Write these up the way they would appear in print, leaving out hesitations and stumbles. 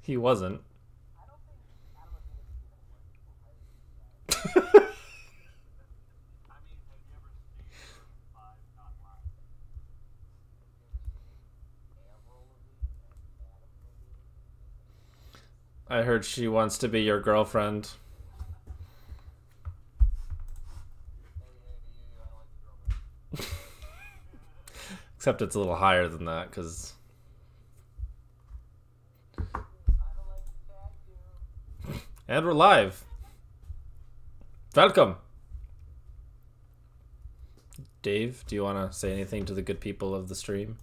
He wasn't. I heard she wants to be your girlfriend. Except it's a little higher than that, because... And we're live. Welcome. Dave, do you want to say anything to the good people of the stream?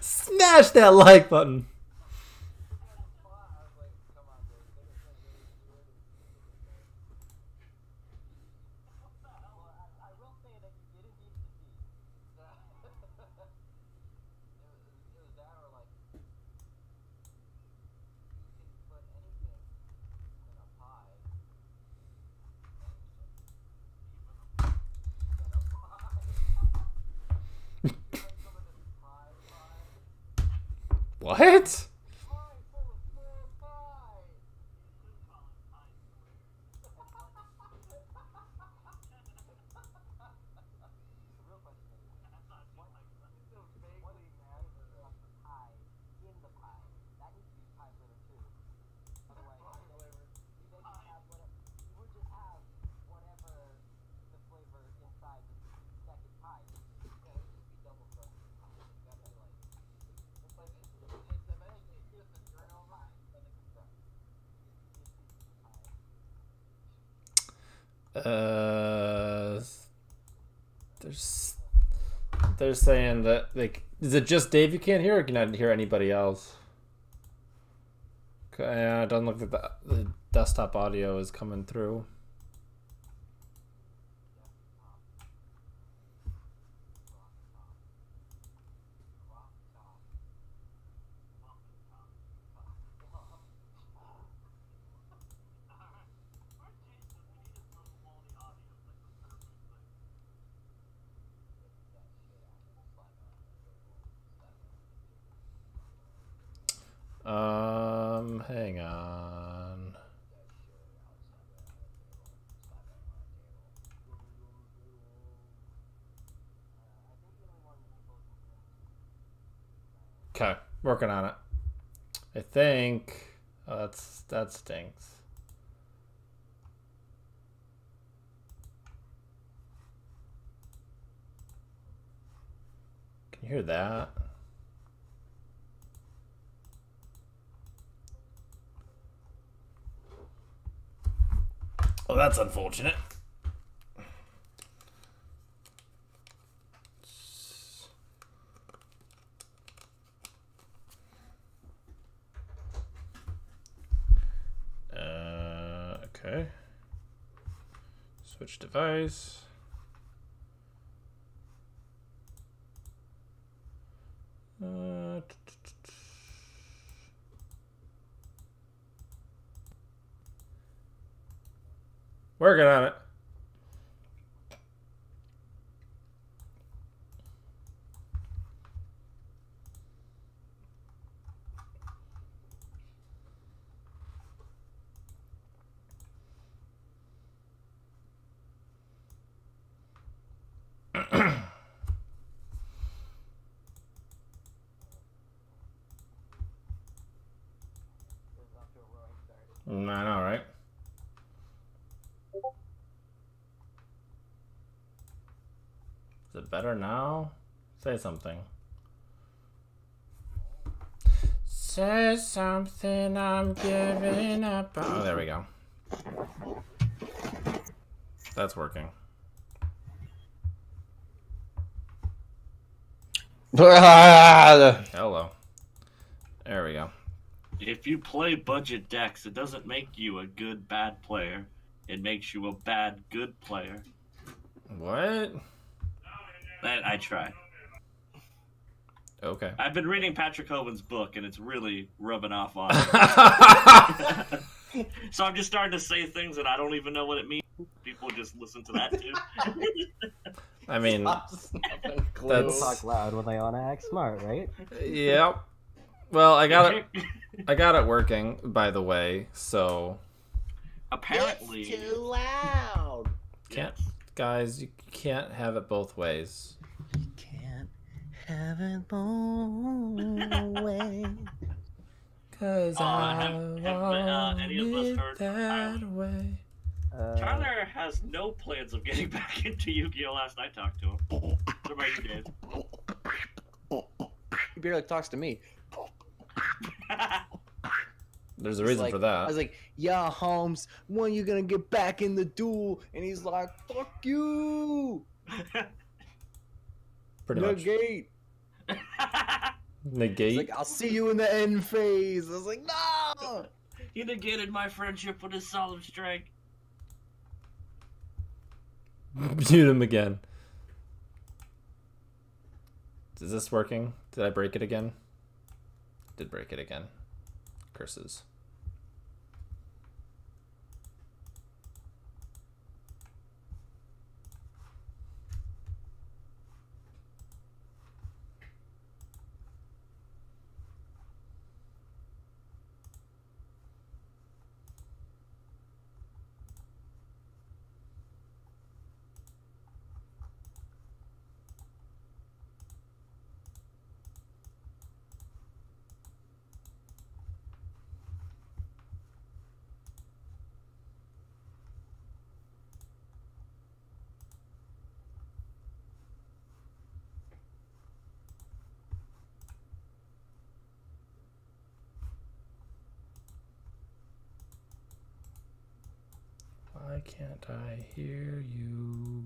Smash that like button. What? They're saying that, like, is it just Dave you can't hear, or can I hear anybody else? Okay, it doesn't look like the desktop audio is coming through. Hang on. Okay, working on it. I think that stinks. Can you hear that? Oh, that's unfortunate. Okay. Switch device. Working on it. I know, right? Is it better now? Say something. Say something, I'm giving up. Oh, there we go. That's working. Hello. There we go. If you play budget decks, it doesn't make you a good bad player. It makes you a bad good player. What? I try. Okay. I've been reading Patrick Hoban's book, and it's really rubbing off on me. So I'm just starting to say things that I don't even know what it means. People just listen to that too. I mean, People talk loud when they want to act smart, right? Yep. Well, I got it working, by the way. So apparently, it's too loud. Guys, you can't have it both ways. You can't have it both ways. Cause I have any of us want heard it that way. Tyler has no plans of getting back into Yu-Gi-Oh! Last I talked to him. What about you, Dave? He barely talks to me. There's a reason for that. I was like, yeah, Holmes, when you gonna get back in the duel? And he's like, fuck you! Pretty much. Negate. Negate? He's like, I'll see you in the end phase. I was like, no! He negated my friendship with his solemn strike. Shoot him again. Is this working? Did I break it again? Did break it again. Curses. Why can't I hear you?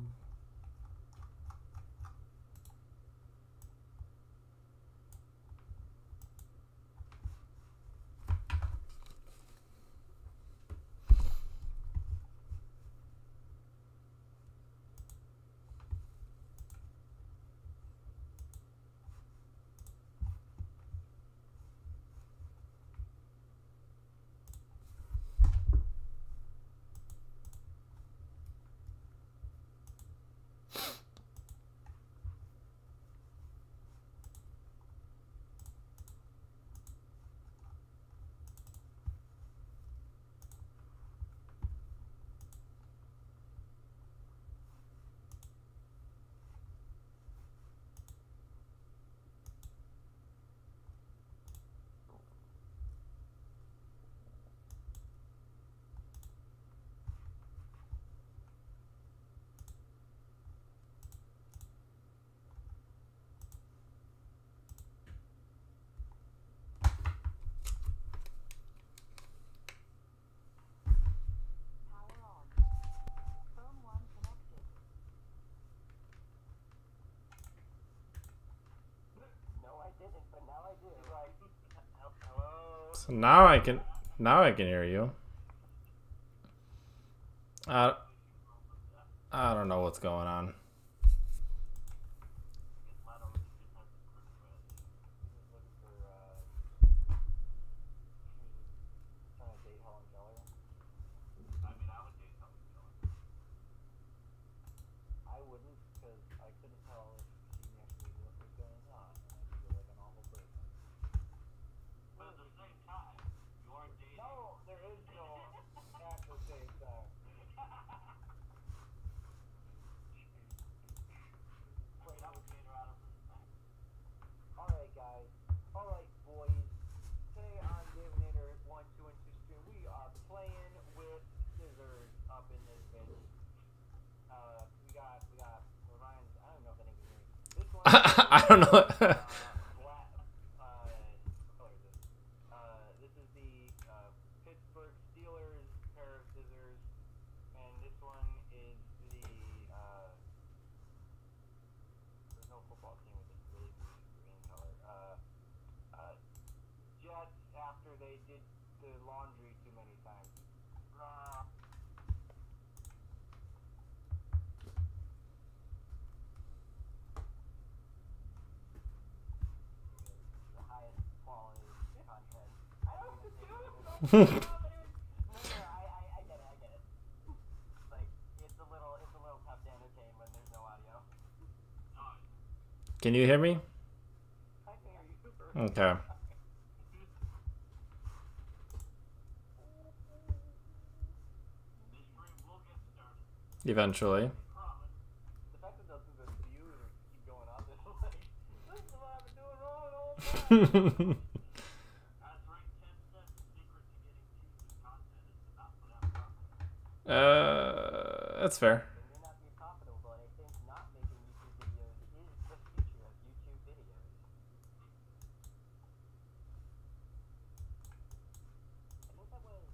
So now I can hear you. I don't know what's going on. I don't know. This is the Pittsburgh Steelers pair of scissors, and this one is the there's no football team with this really green color. Jets after they did the laundry too many times. No, I get it. Like, it's a little tough to entertain when there's no audio. Can you hear me? I can hear you. Okay. Eventually. The fact that the views keep going up is like, this is what I've been doing wrong the whole time. That's fair. It may not be profitable, but I think not making YouTube videos is the future of YouTube videos. I think that was.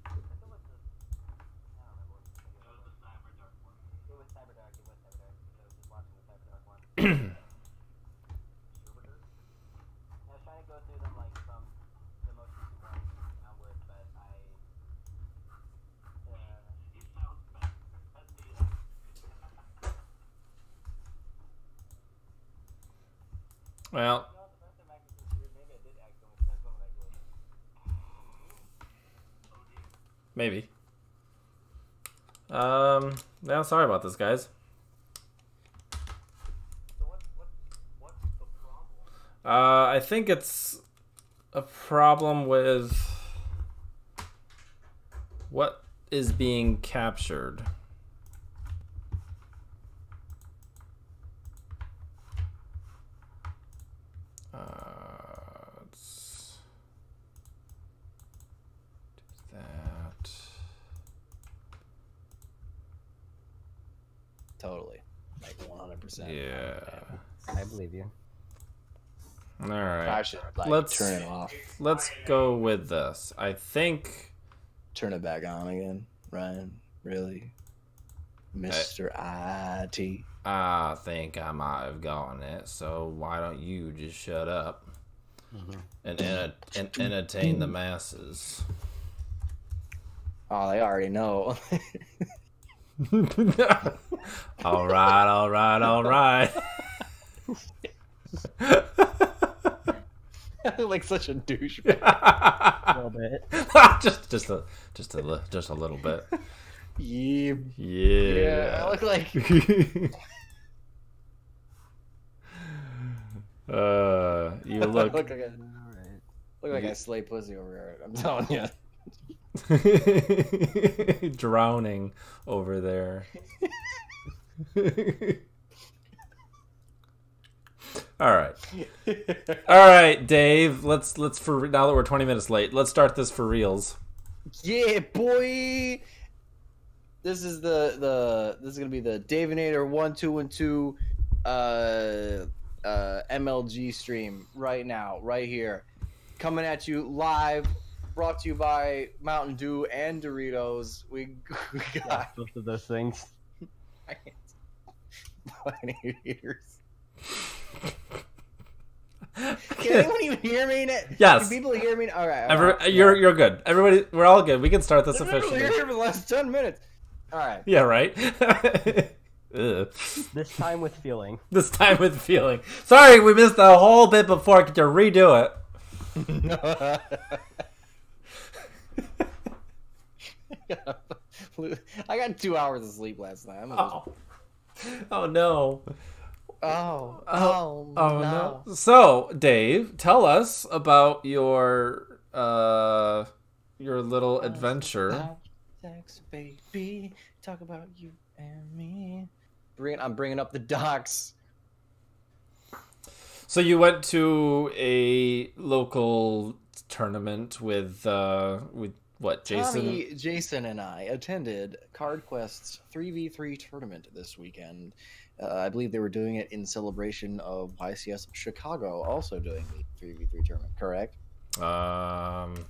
I think it was the. I don't remember what video it was. It was Cyberdark. It was Cyberdark. I was just watching the Cyberdark one. I was trying to go through them like from the most recent ones onwards, but I. Well, maybe. Yeah, sorry about this, guys. What's the problem? I think it's a problem with what is being captured. Let's do that. Totally. Like 100%. Yeah. I believe you. All right. I should like Let's turn it off. Let's go with this. I think Turn it back on again, Ryan. Really? Mr. IT. I think I might have gotten it. So why don't you just shut up and entertain the masses? Oh, they already know. All right, all right, all right. Like such a douche. A little bit. just a little bit. Yeah. Yeah. I look like You look look like a Alright. look like I slay pussy over here. I'm telling you. drowning over there. All right, Dave. Let's for now that we're 20 minutes late. Let's start this for reals. Yeah, boy. This is this is gonna be the Davinator 1212 MLG stream right now, right here, coming at you live, brought to you by Mountain Dew and Doritos. We Yeah, got both of those things. haters. Can anyone even hear me? Yes. Can people hear me? All right. You're good. Everybody, we're all good. We can start this I've been officially. here for the last 10 minutes. All right. Yeah, right. Ugh. This time with feeling. This time with feeling. Sorry, we missed the whole bit before. I get to redo it. I got 2 hours of sleep last night. Oh no. Oh no. So, Dave, tell us about your little adventure. Sex, baby. Talk about you and me. I'm bringing up the docks. So you went to a local tournament with what, Jason? Jason and I attended Card Quest's 3v3 tournament this weekend. I believe they were doing it in celebration of YCS Chicago also doing the 3v3 tournament, correct?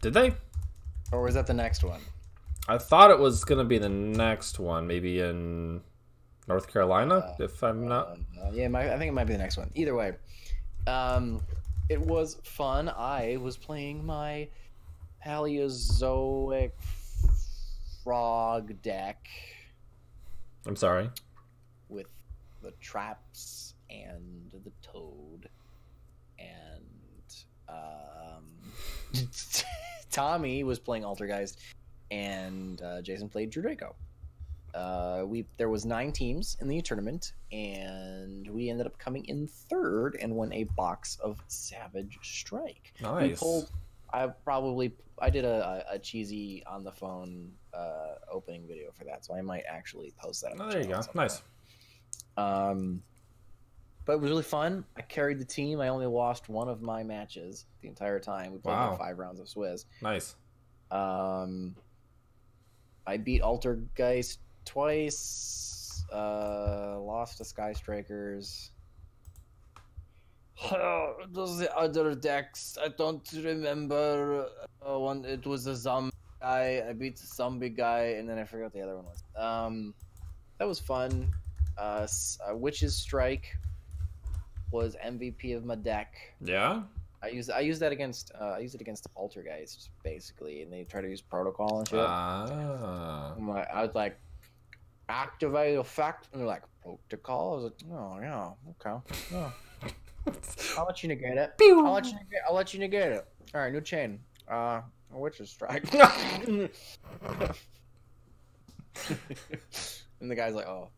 Did they? Or was that the next one? I thought it was going to be the next one, maybe in North Carolina, if I'm not... Yeah, I think it might be the next one. Either way, it was fun. I was playing my Paleozoic frog deck. I'm sorry. With the traps and the toad. And Tommy was playing Altergeist, and Jason played Drew Draco. There was 9 teams in the tournament, and we ended up coming in 3rd and won a box of Savage Strike. Nice. I did a cheesy on the phone opening video for that, so I might actually post that. Oh, there you go. Nice. But it was really fun. I carried the team. I only lost one of my matches the entire time. We played like 5 rounds of Swizz. Nice. I beat Altergeist twice. Lost to Sky Strikers. Those other decks, I don't remember. One, it was a zombie guy. I beat the zombie guy, and then I forgot what the other one was. That was fun. Witch's Strike was MVP of my deck. Yeah. I used it against Altergeist basically, and they try to use protocol and shit. I was like, activate effect, and they're like, protocol. I was like, oh yeah, okay. Oh. I'll let you negate it. I'll let you negate it. All right, new chain. Witch's Strike. And the guy's like, oh,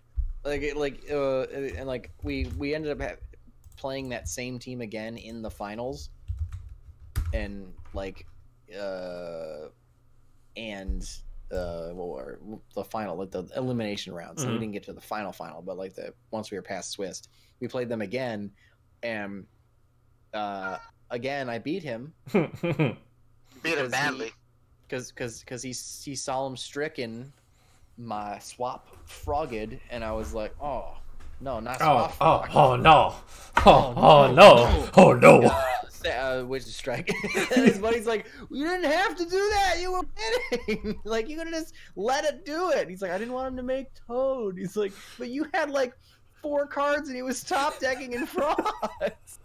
and like we ended up playing that same team again in the finals, and like what were the final, like the elimination rounds. So we didn't get to the final, but like once we were past Swiss, we played them again, and again I beat him. Beat him badly. Because he solemn stricken my swap frogged, and I was like, oh no, not swap. Oh no! Oh no! Oh no! Witch's Strike. And his buddy's like, you didn't have to do that. You were kidding. Like, you could have just let it do it. He's like, I didn't want him to make Toad. He's like, but you had like 4 cards, and he was top decking in frauds.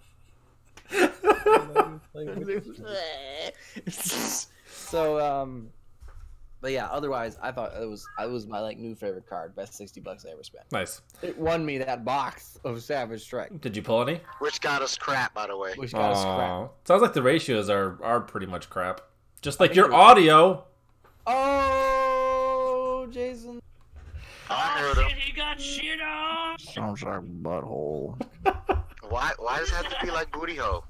So, but yeah, otherwise, I thought it was my like new favorite card, best $60 I ever spent. Nice. It won me that box of Savage Strike. Did you pull any? Which got us crap, by the way. Which got us crap. Sounds like the ratios are pretty much crap. Just like your audio. Oh, Jason. I heard him. He got shit on. Sounds like butthole. Why does it have to be like booty hole?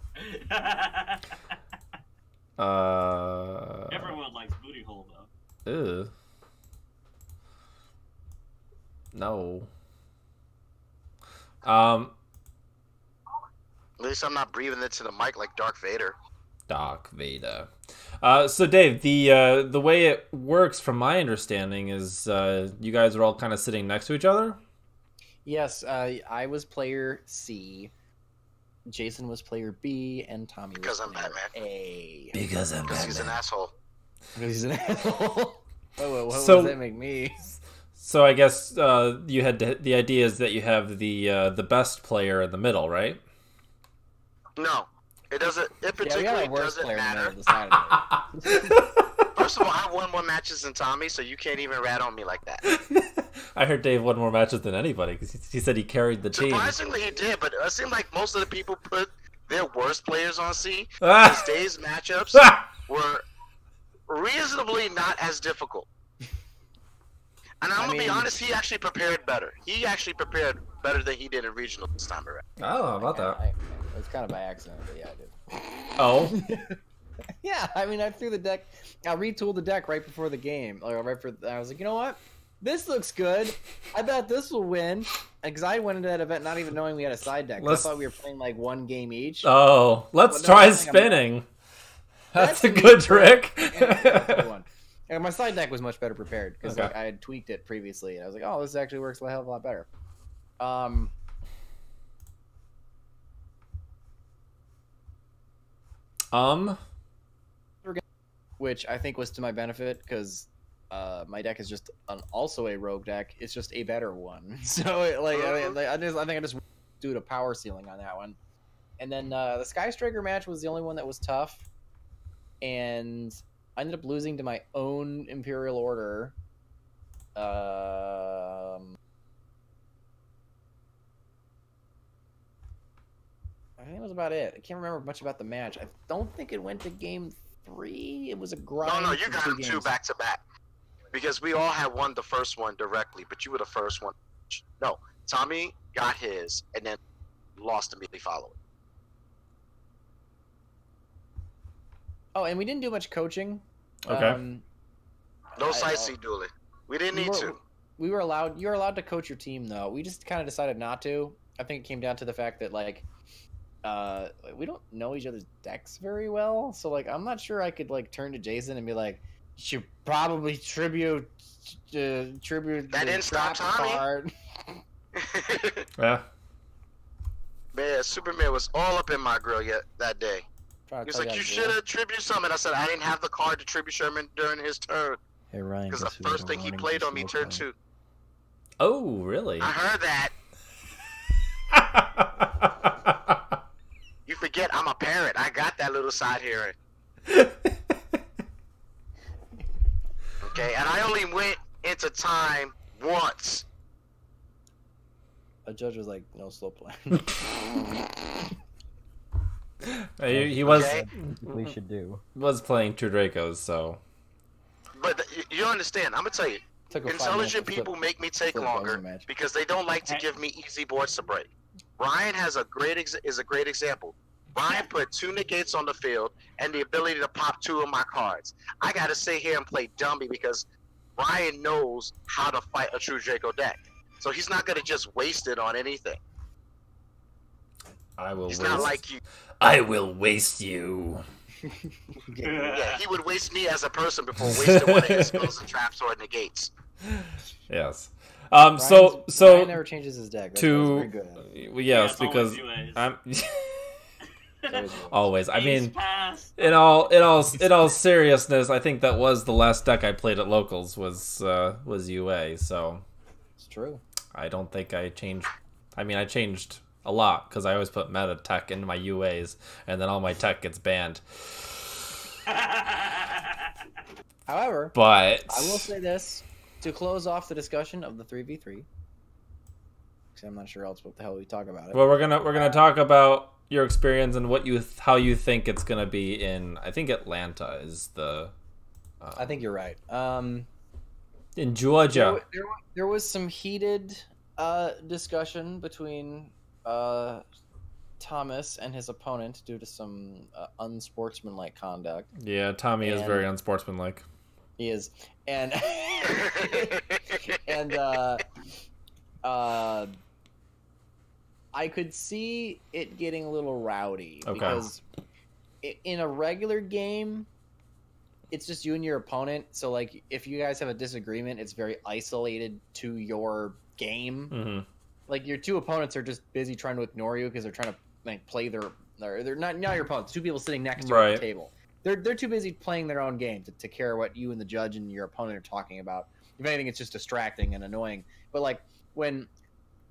Everyone likes booty hole though. Ew. No. At least I'm not breathing into the mic like Darth Vader. Darth Vader. So Dave, the way it works, from my understanding, is you guys are all kind of sitting next to each other. Yes, I was player C, Jason was player B, and Tommy because was I'm player Batman. A. Because I'm Because he's an asshole. Because he's an asshole. What So- does that make me? So I guess you had the idea is that you have the best player in the middle, right? No, it doesn't. It Yeah, we got particularly a worse doesn't player in the middle matter. of the side of it. First of all, I won more matches than Tommy, so you can't even rat on me like that. I heard Dave won more matches than anybody because he said he carried the team. Surprisingly, he did, but it seemed like most of the people put their worst players on C. Ah! Because Dave's matchups were reasonably not as difficult. And I'm going to be honest, he actually prepared better. He actually prepared better than he did in regional this time around. I don't know about that. It was kind of by accident, but yeah, I did. Oh, Yeah, I mean, I threw the deck. I retooled the deck right before the game. I was like, you know what? This looks good. I bet this will win. Because I went into that event not even knowing we had a side deck. I thought we were playing like 1 game each. oh, let's But no, try I think I'm- spinning. That's a That's good trick. And my side deck was much better prepared because Okay. like, I had tweaked it previously, and I was like, "Oh, this actually works a hell of a lot better." Which I think was to my benefit because my deck is just also a rogue deck. It's just a better one. So I think I just do a power ceiling on that one. And then the Sky Striker match was the only one that was tough, and I ended up losing to my own Imperial Order. I think that was about it. I can't remember much about the match. I don't think it went to game 3. It was a grind. No, you for got 2 him 2 games. back to back. Because we all had won the first one directly, but you were the first one. No, Tommy got his and then lost immediately following. Oh, and we didn't do much coaching. Okay. No sightsee dueling. We didn't need to. We were allowed. You're allowed to coach your team, though. We just kind of decided not to. I think it came down to the fact that like, we don't know each other's decks very well. So like, I'm not sure I could like turn to Jason and be like, "You should probably tribute That the didn't stop trap Tommy. card." Yeah. Man, Superman was all up in my grill that day. Trying He to was tell like, "You guys, should have tribute Summon." I said, "I didn't have the card to tribute Sherman during his turn Hey Ryan, because the first thing he played on me turn 2." Oh, really? I heard that. You forget I'm a parent. I got that little side hearing. Okay, and I only went into time once. A judge was like, "No slow play." He was Okay. We should do. playing two Dracos, so But you understand, I'm gonna tell you, Took a 5 minutes intelligent to flip- people make me take flip longer Bowser match. because they don't like to give me easy boards to break. Ryan has a great example. Ryan put 2 negates on the field and the ability to pop 2 of my cards. I gotta sit here and play dummy because Ryan knows how to fight a true Draco deck. So he's not gonna just waste it on anything. I will He's waste. not like you. I will waste you. Yeah, he would waste me as a person before wasting one of his spells and traps or negates. Yes. Ryan So never changes his deck. That's to very good at it. yes, Yeah, it's because always you guys. I'm Always. always. I mean, Pass. in all seriousness, I think that was the last deck I played at locals was UA. So It's true. I don't think I changed. I mean, I changed a lot because I always put meta tech into my UAs, and then all my tech gets banned. However, But I will say this to close off the discussion of the 3v3, because I'm not sure else what the hell we talk about it. well, we're gonna talk about your experience and how you think it's gonna be in. I think Atlanta is the. I think you're right. In Georgia. There was some heated discussion between Thomas and his opponent due to some unsportsmanlike conduct. Yeah, Tommy is And- very unsportsmanlike. He is, and and I could see it getting a little rowdy Okay. because in a regular game, it's just you and your opponent. So like, if you guys have a disagreement, it's very isolated to your game. Hmm. Like your 2 opponents are just busy trying to ignore you because they're trying to like play they're not your opponents. 2 people sitting next to you at Right. the table. They're too busy playing their own game to care what you and the judge and your opponent are talking about. If anything, it's just distracting and annoying. But like when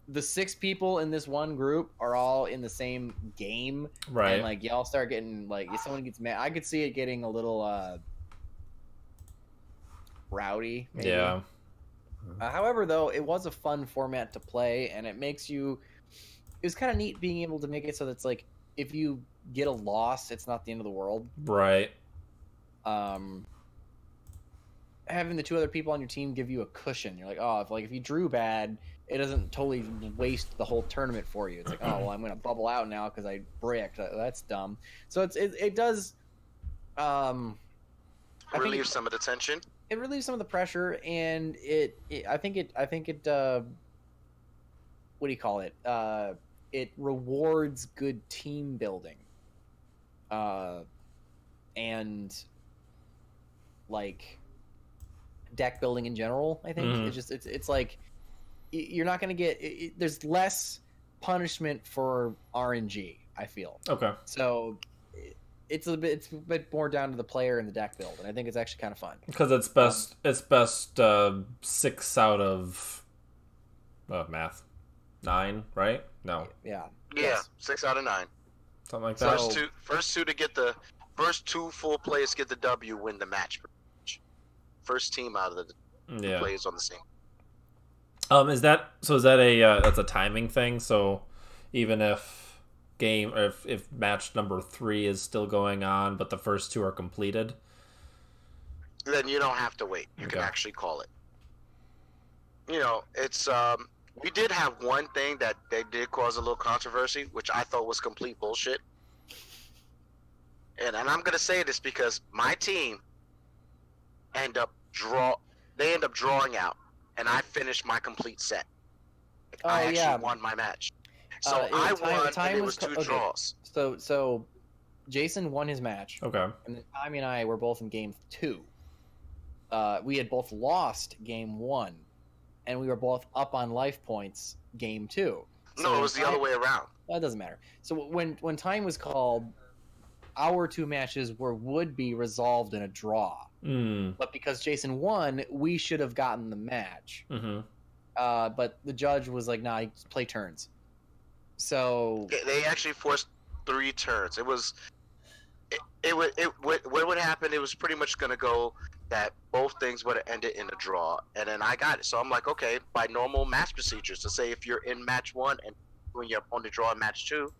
the 6 people in this one group are all in the same game, Right. and like y'all start getting like if someone gets mad, I could see it getting a little rowdy. Maybe. Yeah. However, though, it was a fun format to play, and it makes you. It was kind of neat being able to make it so that it's like if you get a loss, it's not the end of the world. Right. Having the 2 other people on your team give you a cushion. You're like, oh, if you drew bad, it doesn't totally waste the whole tournament for you. It's like, oh, well, I'm gonna bubble out now because I bricked. That's dumb. So it does. I think Relieve some of the tension. it relieves some of the pressure, and I think it what do you call it? It rewards good team building, and like deck building in general. I think Mhm. it's like you're not going to get. There's less punishment for RNG. I feel Okay. so. It's a bit more down to the player and the deck build, and I think it's actually kind of fun. Because it's best. It's best 6 out of math 9, right? No, Yeah. Yeah, Yes. 6 out of 9. something like that. So- First two to get the first 2 full players get the W, win the match. First team out of the Yeah. players on the scene. Is that a that's a timing thing? So even if game, or if match number 3 is still going on, but the first 2 are completed. Then you don't have to wait. You can Okay. actually call it. You know, it's we did have one thing that they did cause a little controversy, which I thought was complete bullshit. And I'm gonna say this because my team end up drawing out, and I finished my complete set. I actually won my match. So I won, and it was 2 draws. So Jason won his match. Okay. And then Tommy and I were both in game 2. We had both lost game 1, and we were both up on life points game 2. So No, it was the other way around. That doesn't matter. So when time was called, our 2 matches would be resolved in a draw. But because Jason won, we should have gotten the match. Mm-hmm. But the judge was like, "Nah, play turns." So They actually forced 3 turns. It was what would happen? It was pretty much gonna go that both things would have ended in a draw, and then I got it. So I'm like, okay, by normal match procedures, to say if you're in match 1 and when your opponent draw in match 2,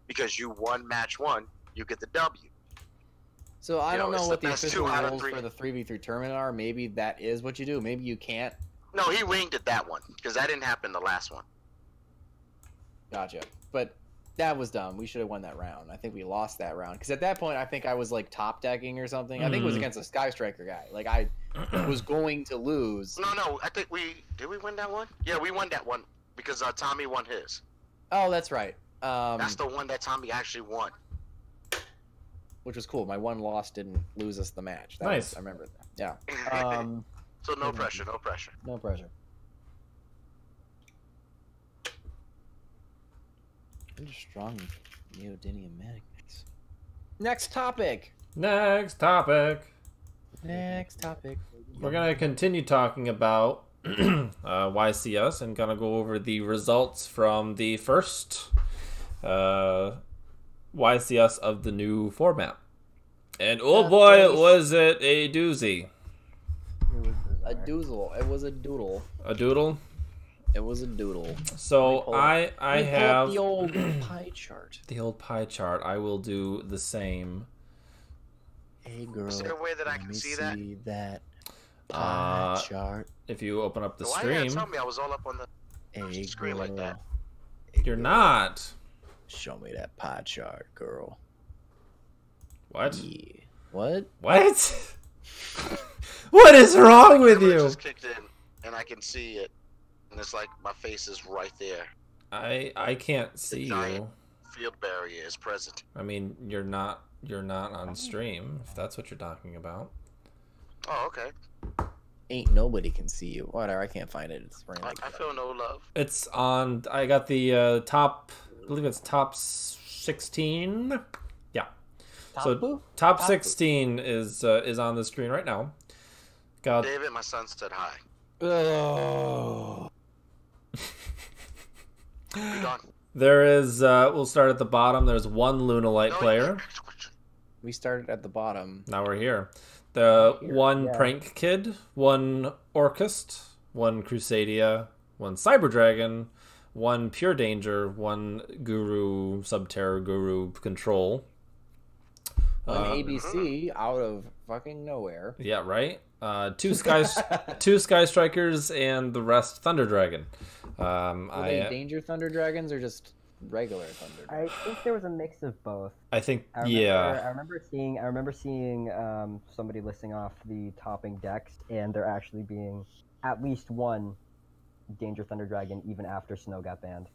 because you won match 1, you get the W. So I don't know it's what the the best official 2 out of rules 3. for the 3v3 tournament are. Maybe that is what you do. Maybe you can't. No, he winged it that one because that didn't happen the last one. Gotcha. But that was dumb. We should have won that round. I think we lost that round because at that point I think I was like top decking or something. I think it was against a Sky Striker guy. Like I was going to lose. No, I think did we win that one? Yeah, we won that one because Tommy won his. Oh, that's right. That's the one that Tommy actually won. Which was cool. My one loss didn't lose us the match. Nice. I remember that. Yeah. So no pressure, no pressure. No pressure. I'm just strong neodymium magnets. Next topic. Next topic. Next topic. We're going to continue talking about YCS and going to go over the results from the first YCS of the new format. And oh boy, was it a doozy. A doozle. It was a doodle. A doodle? It was a doodle. So I have the old pie chart. the old pie chart. I will do the same. Hey girl. Is there a way that I can see that? that pie chart. If you open up the Why didn't you stream, tell me I was all up on the Hey screen girl. like that? Hey, you're girl. not. Show me that pie chart, girl. What? Yeah. What? What? What is wrong with Camera you? just kicked in, and I can see it, and it's like my face is right there. I can't see you. giant Field barrier is present. I mean, you're not on stream, if that's what you're talking about. Oh, okay. Ain't nobody can see you. Whatever, I can't find it. It's running like I feel no love. It's on. I got the top. I believe it's top 16. Yeah. So top 16 is on the screen right now. Got David, my son said hi. Oh. You done? there is. We'll start at the bottom. There's one Lunalite player. We started at the bottom. Now we're here. The one Prank Kid, one Orcust, one Crusadia, one Cyber Dragon, one Pure Danger, one Guru, Subterror Guru Control. One ABC out of fucking nowhere. Yeah, right. Two Sky Strikers, and the rest Thunder Dragon. Were they Danger Thunder Dragons or just regular Thunder Dragons? I think there was a mix of both. I think I remember seeing somebody listing off the topping decks, and there actually being at least one Danger Thunder Dragon even after Snow got banned.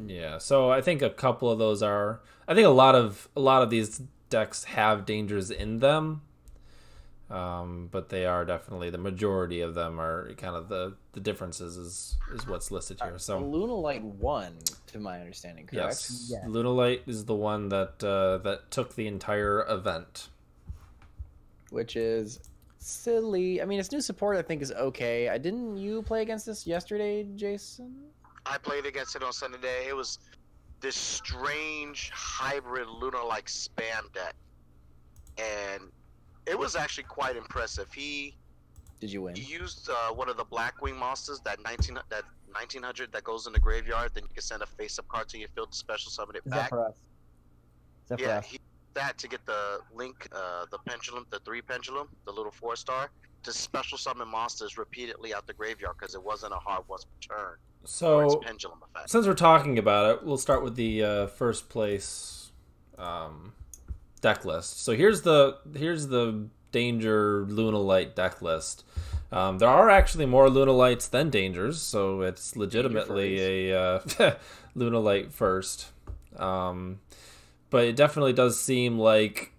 Yeah. So I think a couple of those are. I think a lot of these decks have dangers in them. But they are definitely, the majority of them are kind of the differences is what's listed here. So Lunalite won, to my understanding, correct? yes, Yeah. Lunalite is the one that took the entire event. Which is silly. I mean, its new support I think is okay. Didn't you play against this yesterday, Jason? I played against it on Sunday. It was this strange hybrid Luna-like spam deck, and it was actually quite impressive. He Did you win? used one of the Blackwing monsters, that 1900 that goes in the graveyard. Then you can send a face-up card to your field to special summon it back. Zephyros. Yeah, Zephyros. that to get the link, the pendulum, the 3 pendulum, the little 4-star, to special summon monsters repeatedly out the graveyard because it wasn't a hard once per turn. For its So pendulum effect. since we're talking about it, we'll start with the first place deck list. So here's the Danger Lunalight deck list. There are actually more Lunalights than Dangers, so it's legitimately a Lunalight first. But it definitely does seem like,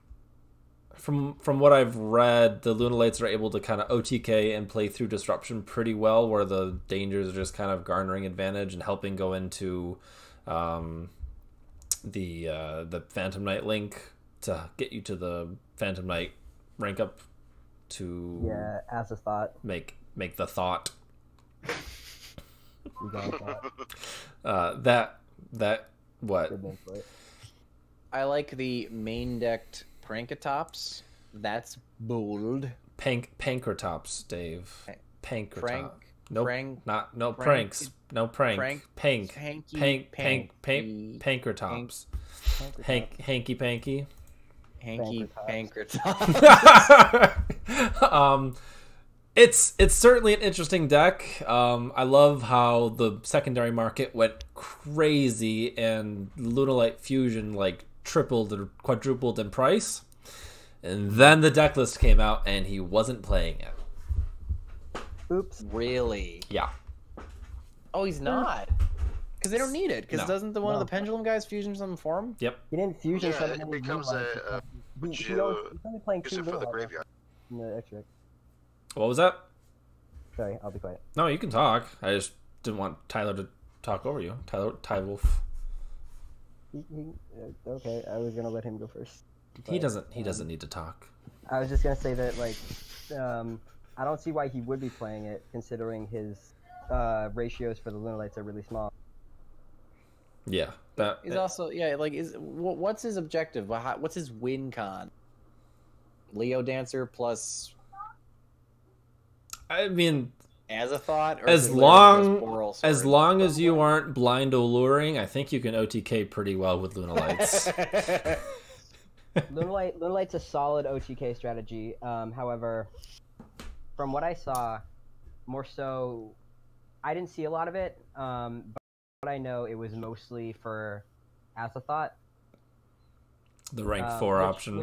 from what I've read, the Lunalights are able to kind of OTK and play through Disruption pretty well, where the Dangers are just kind of garnering advantage and helping go into the Phantom Knight link to get you to the Phantom Knight rank up to As a thought. make the thought. You got that. That what? Good name for it. I like the main decked Prankatops. That's bold. Pankratops, Dave. Pankratops. No, Prank. not no Prank- pranks. No prank. Prank- Pankratops. Hanky panky. Hanky Pankratops. Pankratops. It's certainly an interesting deck. I love how the secondary market went crazy and Lunalight Fusion like tripled or quadrupled in price. And then the deck list came out and he wasn't playing it. Oops. Really? Yeah. Oh, he's not. Because they don't need it. Because No. doesn't one of the Pendulum guys fusion something for him? Yep. He didn't fusion Yeah, summon it any becomes Lunalights. which He's you only playing use 2 it for the Lunalights graveyard. in the extra. What was that? Sorry, I'll be quiet. No, you can talk. I just didn't want Tyler to talk over you. Ty Wolf. Okay, I was gonna let him go first. He But, doesn't need to talk. I was just gonna say that I don't see why he would be playing it, considering his ratios for the Lunalights are really small. Yeah. That He's also what's his objective? What's his win con? Leo Dancer plus I mean, as a thought, or as is it literally just long Boral as Sword? long as you aren't blind alluring, I think you can OTK pretty well with Lunalights. Lunalight's a solid OTK strategy. However, from what I saw, more so, I didn't see a lot of it. But what I know, it was mostly for Azathoth. The rank 4 option.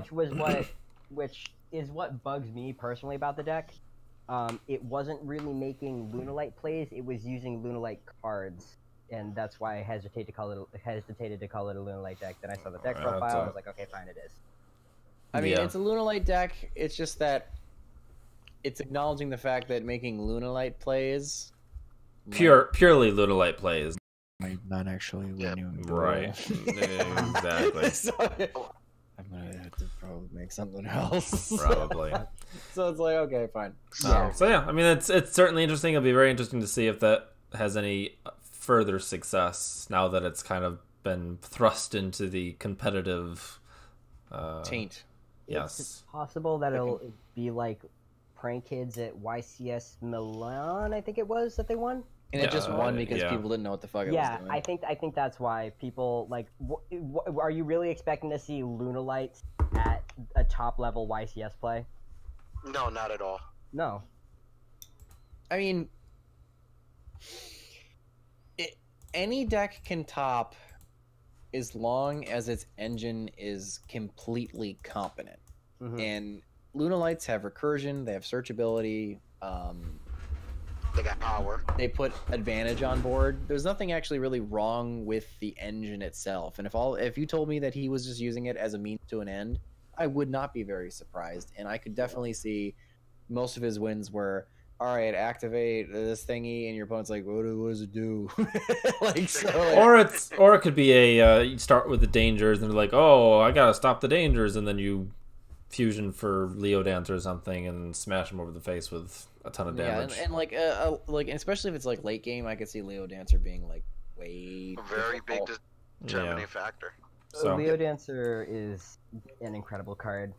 Which is what bugs me personally about the deck. It wasn't really making Lunalight plays; it was using Lunalight cards, and that's why I hesitated to call it a Lunalight deck. Then I saw the deck profile, I was like, okay, fine, it is. I mean, Yeah. it's a Lunalight deck. It's just that it's acknowledging the fact that making Lunalight plays Purely Lunalight plays. might not actually Yeah, win you in Right. Exactly. So, I'm gonna have to probably make something else. Probably. So it's like, okay, fine. So yeah, I mean, it's certainly interesting. It'll be very interesting to see if that has any further success now that it's kind of been thrust into the competitive Taint. Yes. It's possible that it'll be like Prank Kids at YCS Milan, I think it was, that they won. And it just won because yeah. people didn't know what the fuck it Yeah, was doing. I think that's why people like. Are you really expecting to see Lunalights at a top level YCS play? No, not at all. No. I mean, any deck can top as long as its engine is completely competent. Mhm. And Lunalights have recursion, they have searchability, They got power. they put advantage on board. There's nothing actually really wrong with the engine itself. And if you told me that he was just using it as a means to an end, I would not be very surprised. And I could definitely see most of his wins were, all right, activate this thingy, and your opponent's like, what does it do? Like, so, like, or it could be a you start with the dangers and they're like, oh, I gotta stop the dangers, and then you fusion for Leo Dancer or something and smash him over the face with a ton of damage. yeah, and like especially if it's like late game, I could see Leo Dancer being like way A very big difficult. determining factor. So Leo Dancer is an incredible card.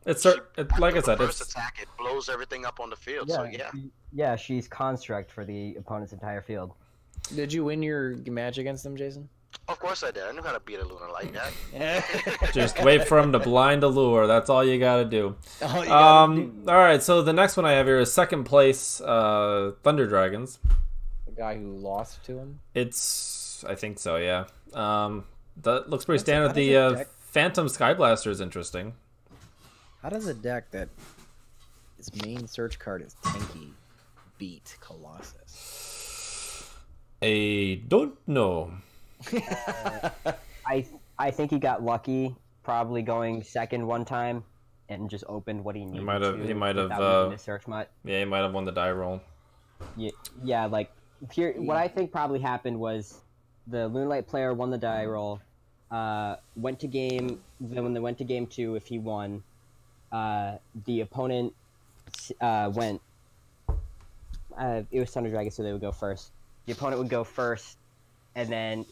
it's like I said, First it's attack, it blows everything up on the field. So yeah, Yeah, she's construct for the opponent's entire field. Did you win your match against them, Jason? Of course I did. I knew how to beat a Lunar Light deck. Just wait for him to blind a lure. That's all you gotta do. All right, so the next one I have here is second place, Thunder Dragons. The guy who lost to him? I think so, yeah. That looks pretty How standard. does a The deck- Phantom Skyblaster is interesting. How does a deck that its main search card is tanky beat Colossus? I don't know. I think he got lucky, probably going second one time, and just opened what he needed. He might have. without needing to search much. Yeah, he might have won the die roll. Yeah, like here, what I think probably happened was the Lunalight player won the die roll, went to game. Then when they went to game 2, if he won, the opponent went. It was Thunder Dragon, so they would go first. The opponent would go first, and then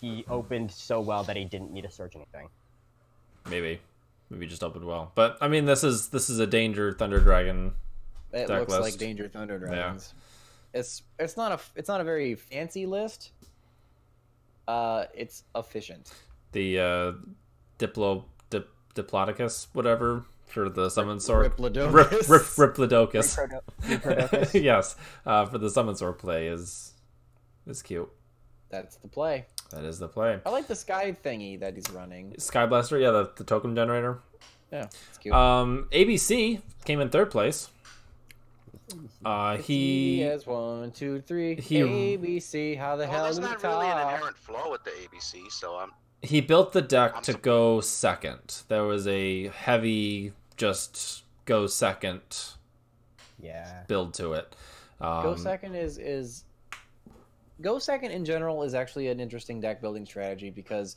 he opened so well that he didn't need to search anything. Maybe just opened well. But I mean, this is a Danger Thunder Dragon. It deck looks list. like Danger Thunder Dragons. It's not a very fancy list. It's efficient. The Diplodocus, whatever, for the summon sword. Riplodocus. Riplodocus. Yes, for the summon sword play is cute. That's the play. That is the play. I like the sky thingy that he's running. Sky Blaster, yeah, the token generator. Yeah, it's cute. ABC came in third place. He has 1, 2, 3. ABC. How the hell There's do we not really an talk? inherent flaw with the ABC, so He built the deck to go second. There was a heavy just go second build to it. Go second is Go second in general is actually an interesting deck building strategy because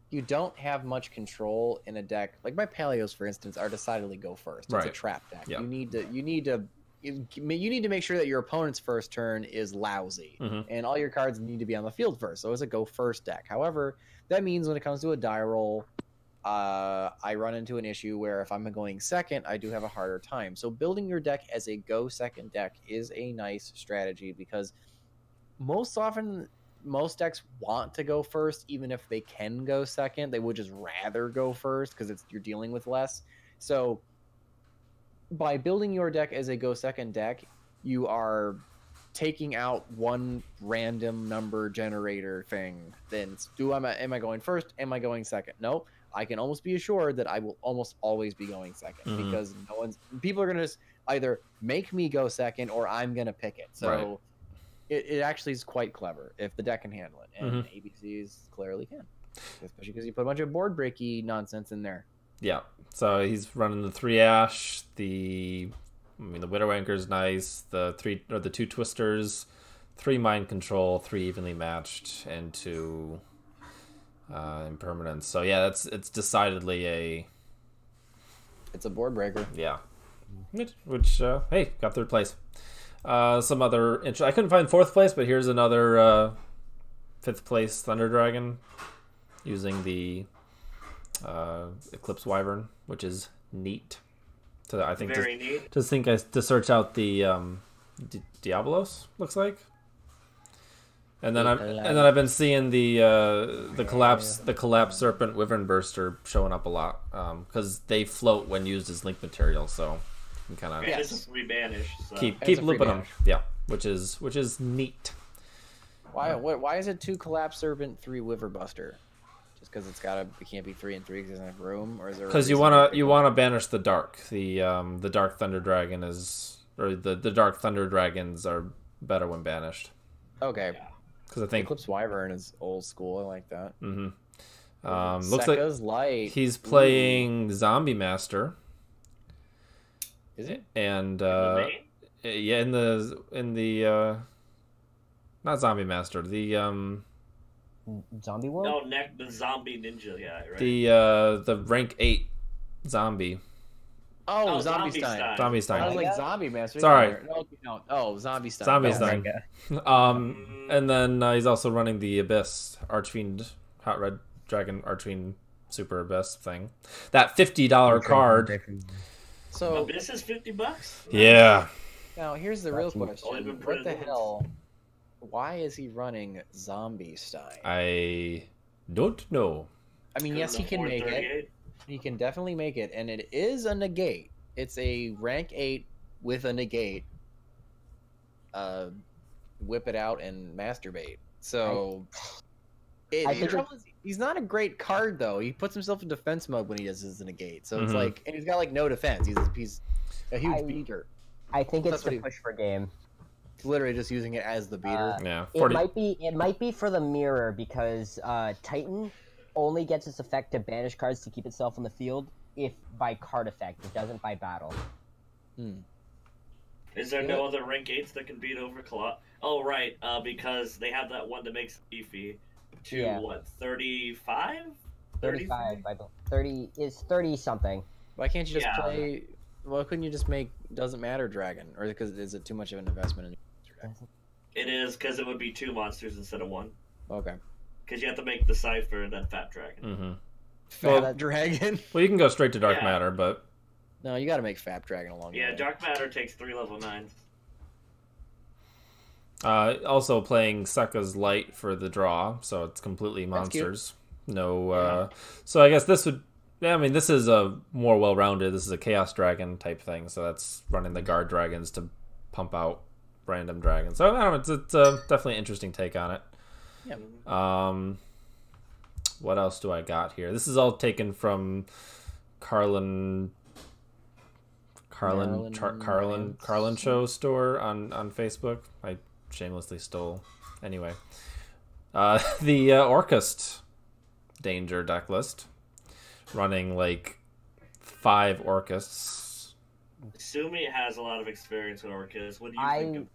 you don't have much control in a deck. Like my Paleos, for instance, are decidedly go first. It's a trap deck. Yep. You need to make sure that your opponent's first turn is lousy, and all your cards need to be on the field first. So it's a go first deck. However, that means when it comes to a die roll, I run into an issue where if I'm going second, I do have a harder time. So building your deck as a go second deck is a nice strategy because most often most decks want to go first, even if they can go second. They would just rather go first because you're dealing with less. So by building your deck as a go second deck, you are taking out one random number generator thing. Then am I going first? Am I going second? No, I can almost be assured that I will almost always be going second because people are going to just either make me go second or I'm going to pick it. So it actually is quite clever if the deck can handle it, and ABCs clearly can, especially because you put a bunch of board breaky nonsense in there. Yeah, so he's running the 3 Ash, the Widow Anchor is nice, the 2 Twisters, 3 Mind Control, 3 Evenly Matched, and 2 Impermanence. So yeah, it's decidedly it's a board breaker. Yeah, which hey, got third place. Some other I couldn't find fourth place, but here's another 5th place Thunder Dragon using the Eclipse Wyvern, which is neat. So I think Very neat. to search out the Diabolos, looks like. And then I've been seeing the collapse Serpent Wyvern Burster showing up a lot because they float when used as link material, so you can kind of This is rebanish. So. keep looping them. Yeah, which is neat. Why is it 2 Collapse Serpent, 3 Wyvern Buster? Just because it can't be 3 and 3 because it doesn't have room, or is there? Because you wanna banish the dark. The Dark Thunder Dragon the Dark Thunder Dragons are better when banished. Okay. Because I think Eclipse Wyvern is old school. I like that. Looks Sekka's like Light. he's playing Zombie Master. Is it? And yeah, in the not Zombie Master, the Zombie World? No, the Zombie Ninja, yeah, right. the rank 8 zombie. Oh, Zombie Zombie Stein. Zombie I Stein. was like Zombie Master. Sorry. No. Oh, Zombie Stein. Zombie No. Stein. And then he's also running the Abyss Archfiend Hot Red Dragon Archfiend Super Abyss thing. That $50 card. So this is $50. Yeah. now here's the real question: Only been what printed the once. hell why is he running Zombie Stein? I don't know. I mean, yes, he can make it. He can definitely make it, and it is a negate. It's a rank 8 with a negate. Whip it out and masturbate. So, he's not a great card though. He puts himself in defense mode when he does his negate. So it's like, and he's got like no defense. He's a huge beater. I think it's the push for game. It's literally just using it as the beater. Yeah, 40... it might be for the mirror because Titan only gets its effect to banish cards to keep itself on the field if by card effect. It doesn't by battle. Is there no other rank 8s that can beat over Colossus? Oh, right, because they have that one that makes beefy to, what, 35? 35, 30 is 30 something. Why can't you just play... Why couldn't you just make Doesn't Matter Dragon? Or because is it too much of an investment in It is, because it would be 2 monsters instead of 1. Okay. Because you have to make the Cypher and then Fat Dragon. Fat Dragon? Well, you can go straight to Dark Matter, but... No, you gotta make Fat Dragon along the way. Yeah, Dark Matter takes 3 level 9s. Also playing Sekka's Light for the draw, so it's completely monsters. No, so I guess this would... Yeah, I mean, this is a more well-rounded... This is a Chaos Dragon type thing, so that's running the Guard Dragons to pump out random dragons. So, I don't know, it's definitely an interesting take on it. Yeah. What else do I got here? This is all taken from Carlin Show store on Facebook. I shamelessly stole. Anyway, the Orcust Danger deck list, running like 5 Orcusts. Assuming it has a lot of experience with Orcust. What do you think?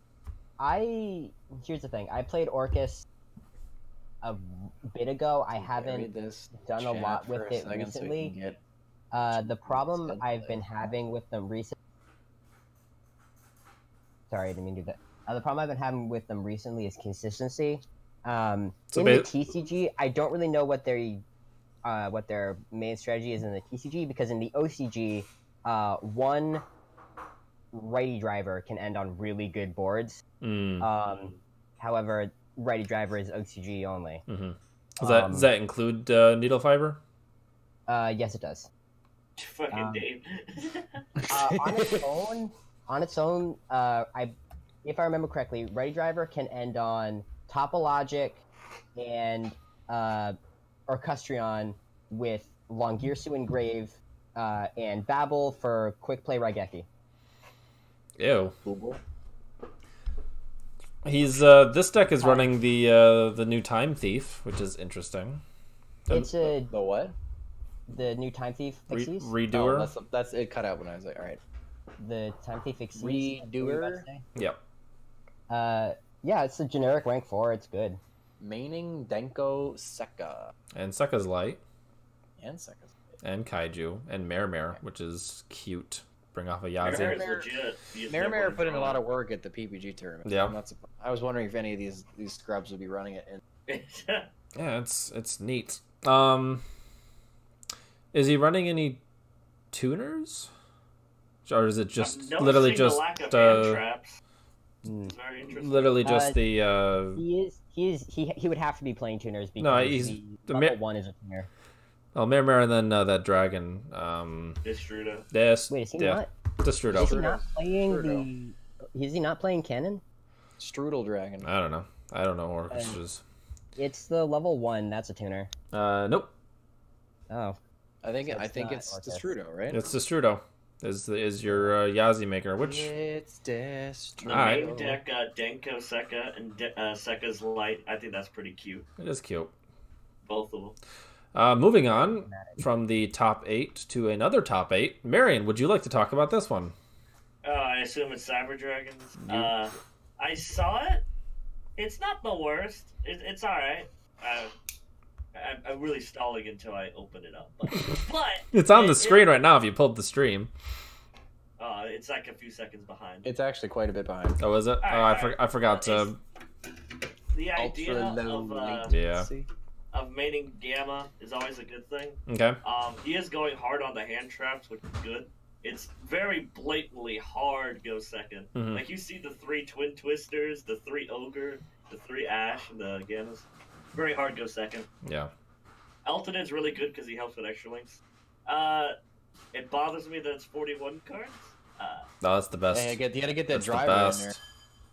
Here's the thing. I played Orcust a bit ago. I haven't done a lot with it recently. The problem I've been having with them recently... Sorry, I didn't mean to do that. The problem I've been having with them recently is consistency. In the TCG, I don't really know what their main strategy is in the TCG, because in the OCG, one righty driver can end on really good boards. However, righty driver is OCG only. Does that include Needle Fiber? Yes, it does. Fucking Dave. On its own, if I remember correctly, righty driver can end on Topologic and Orcustrion with Longirsu Engrave and Babel for quick play Raigeki. Ew. He's this deck is running the new Time Thief, which is interesting. The what? The new Time Thief Pixies? Redoer. Oh, that's it. Cut out when I was like, all right. The Time Thief Pixies. Redoer. Yep. Yeah, it's a generic rank 4. It's good. Maining Denko Sekka. And Sekka's Light. And Sekka's Light. And Kaiju. And Mare, which is cute. Bring off a Yazi. Mare put in a lot of work at the PPG tournament. Yeah. I was wondering if any of these scrubs would be running it in. Yeah, it's neat. Is he running any tuners? Or is it just literally just literally just the he would have to be playing tuners because level 1 is a tuner. Oh, Mare and then that dragon. Destrudo. Wait, is he not? Destrudo. Is he not playing Is he not playing Cannon? Strudel Dragon. I don't know orchestras. It's the level 1. That's a tuner. Nope. Oh. I think it's Destrudo, right? It's Destrudo. Is your Yazi maker? Which it's Destrudo. The main deck, Denko Sekka and Sekka's Light. I think that's pretty cute. It is cute. Both of them. Moving on from the top 8 to another top 8. Marion, would you like to talk about this one? I assume it's Cyber Dragons. I saw it. It's not the worst. It's all right. I'm really stalling until I open it up. But it's on the screen right now if you pulled the stream. It's like a few seconds behind. It's actually quite a bit behind. Oh, is it? I forgot to... The idea of maining Gamma is always a good thing. Okay. He is going hard on the hand traps, which is good. It's very blatantly hard go second. Like you see the 3 Twin Twisters, the 3 Ogre, The 3 Ash and the Gammas. Very hard to go second. Yeah. Elton's really good because he helps with extra links. It bothers me that it's 41 cards. No, that's the best. Hey, you gotta get that That's the driver in best.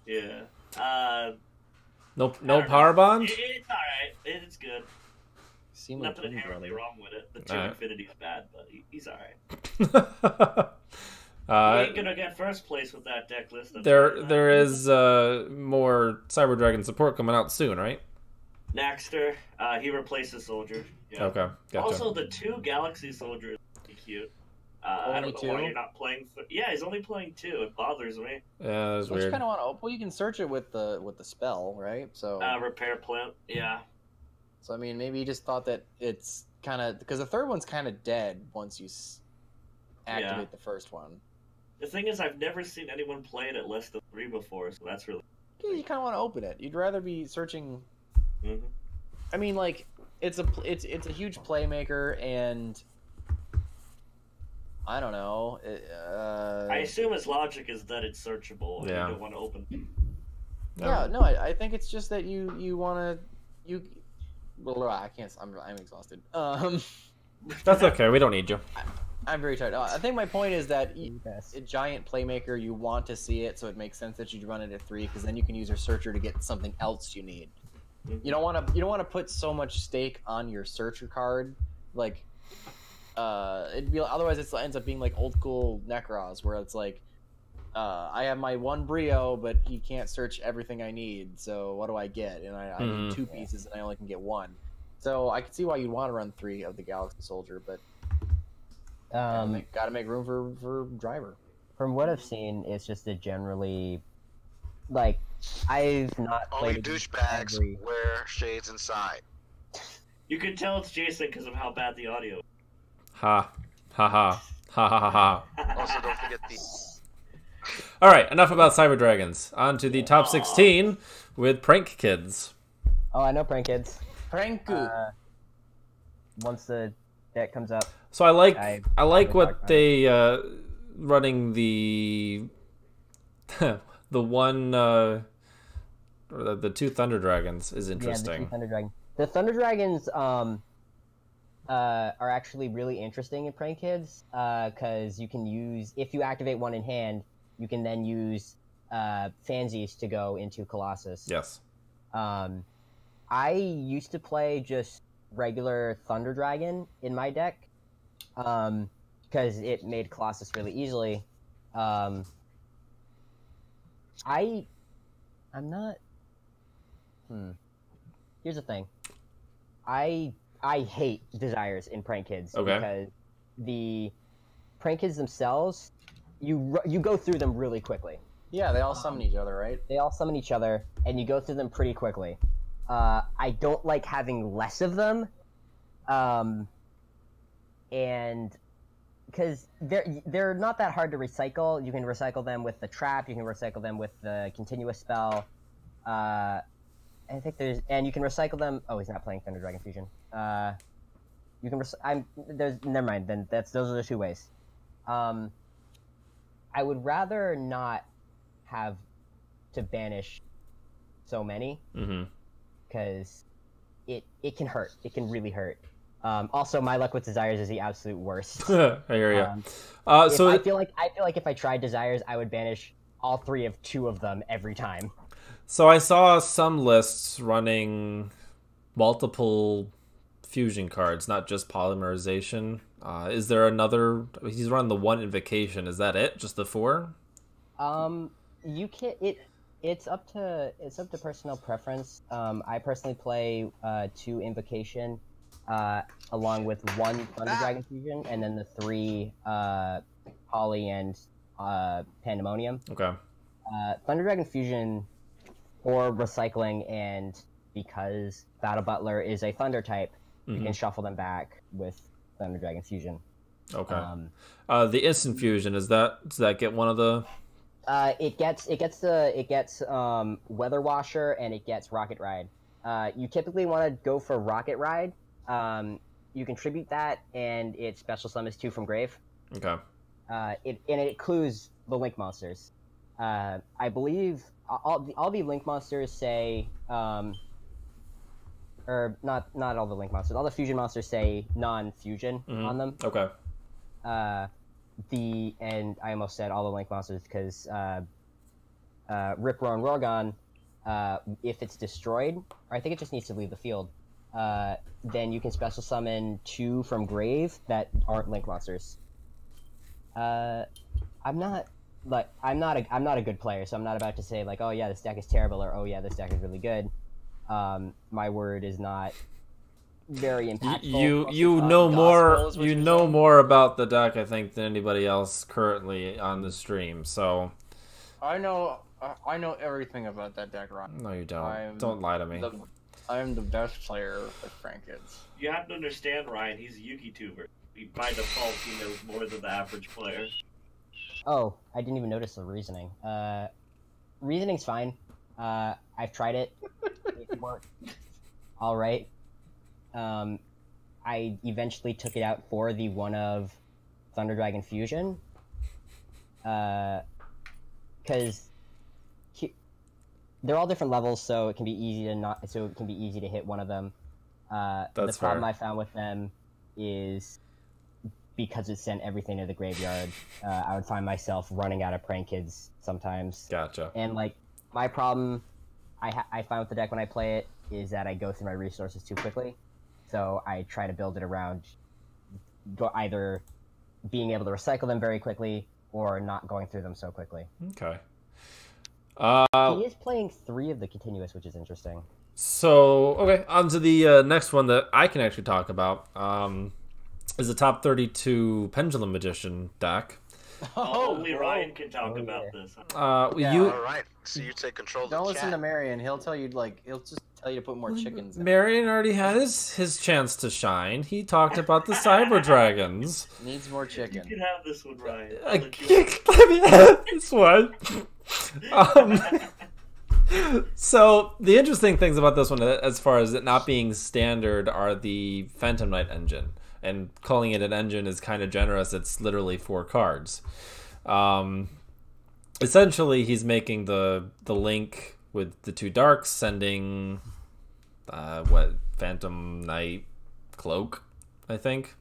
Yeah. there. No power bond? It's alright. It's good. Seem like Nothing Twin inherently Brother. wrong with it. The 2 Alright. Infinity's bad, but he's alright. We uh, ain't gonna get first place with that deck list. there is more Cyber Dragon support coming out soon, right? Naxter, he replaces Soldier. Yeah. Okay, gotcha. Also, the 2 Galaxy Soldiers are really cute. I Only don't know why 2? you're not playing. Yeah, he's only playing 2. It bothers me. Yeah, that's Don't you weird. kind of want to? Well, you can search it with the spell, right? So, Repair Plant. Yeah. I mean, maybe he just thought that it's kind of because the third one's kind of dead once you activate the first one. The thing is, I've never seen anyone play it at less than 3 before, so that's really. Yeah, you kind of want to open it. You'd rather be searching. Mhm. I mean, like it's a huge playmaker, and I don't know. I assume his logic is that it's searchable. And Yeah. you don't want to open. Yeah, no, I think it's just that you want to Well, I can't. I'm exhausted. That's okay. We don't need you. I'm very tired. I think my point is that Yes. a giant playmaker, you want to see it, so it makes sense that you'd run it at 3, because then you can use your searcher to get something else you need. You don't want to put so much stake on your searcher card, like it'd be otherwise it ends up being like old school Necros, where it's like I have my 1 Brio, but he can't search everything I need, so what do I get? And I need 2 pieces, and I only can get 1. So I can see why you'd want to run 3 of the Galaxy Soldier, but gotta make room for driver. From what I've seen, it's just a generally, like, I've not Only played douchebags every... wear shades inside. You can tell it's Jason because of how bad the audio is. Ha. Ha ha. Ha ha ha ha. Also, don't forget the. Alright, enough about Cyber Dragons. On to the top 16 with Prank Kids. Oh, I know Prank Kids. Pranku. Once the deck comes up, So I like I what talked they running the the one or the 2 Thunder Dragons is yeah, the interesting. two Thunder Dragons. The Thunder Dragons are actually really interesting in Prank Kids because you can use, if you activate 1 in hand, you can then use Fansies to go into Colossus. Yes. I used to play just regular Thunder Dragon in my deck because it made Colossus really easily. I'm not. Here's the thing. I hate Desires in Prank Kids because the Prank Kids themselves, you go through them really quickly. Yeah, they all summon each other, right? They all summon each other, and you go through them pretty quickly. I don't like having less of them, and because they're not that hard to recycle. You can recycle them with the trap. You can recycle them with the continuous spell. I think and you can recycle them. Oh, he's not playing Thunder Dragon Fusion. You can. Never mind. Then those are the 2 ways. I would rather not have to banish so many because it can hurt. It can really hurt. Also, my luck with Desires is the absolute worst. I hear you. I feel like if I tried Desires, I would banish all 3 of 2 of them every time. So I saw some lists running multiple fusion cards, not just polymerization. Is there another? He's running the 1 invocation. Is that it? Just the 4? You can It's up to personal preference. I personally play 2 invocation, along with 1 Thunder Dragon Fusion, and then the 3 Poly and Pandemonium. Okay. Thunder Dragon Fusion or recycling, and because Battle Butler is a Thunder type, you can shuffle them back with Thunder Dragon Fusion. Okay. The instant fusion, does that get one of the? It gets Weather Washer, and it gets Rocket Ride. You typically want to go for Rocket Ride. You contribute that, and it special summons 2 from Grave. Okay. It includes the Link monsters. I believe all the link monsters say, or not all the link monsters. All the fusion monsters say non-fusion on them. Okay. And I almost said all the link monsters because Rip Roar and Rorgon, if it's destroyed, or I think it just needs to leave the field, then you can special summon 2 from grave that aren't link monsters. I'm not a good player, so I'm not about to say like, oh yeah, this deck is terrible, or oh yeah, this deck is really good. My word is not very impactful. You know more about the deck, I think, than anybody else currently on the stream. So I know everything about that deck, Ryan. No, you don't. Don't lie to me. I'm the best player with Frankids. You have to understand, Ryan. He's a Yugi-tuber. By default, he knows more than the average player. Oh, I didn't even notice the reasoning. Reasoning's fine. I've tried it. It worked. All right. I eventually took it out for the one of Thunder Dragon Fusion. Because they're all different levels, so it can be easy to hit one of them. The problem I found with them is because it sent everything to the graveyard, I would find myself running out of prank kids sometimes. Gotcha. And like my problem I find with the deck when I play it is that I go through my resources too quickly. So I try to build it around either being able to recycle them very quickly or not going through them so quickly. Okay. He is playing 3 of the continuous, which is interesting. So, okay, on to the next one that I can actually talk about. Is the top 32 Pendulum Magician deck. Only Ryan can talk about this. All right, so you take control of the Don't chat. listen to Marion. He'll tell you he'll just tell you to put more chickens in. Marion already had his chance to shine. He talked about the Cyber Dragons. Needs more chicken. You can have this one, Ryan. Let me have this one. So the interesting things about this one, as far as it not being standard, are the Phantom Knight engine. And calling it an engine is kind of generous. It's literally 4 cards. Essentially, he's making the link with the 2 darks, sending Phantom Knight Cloak, I think.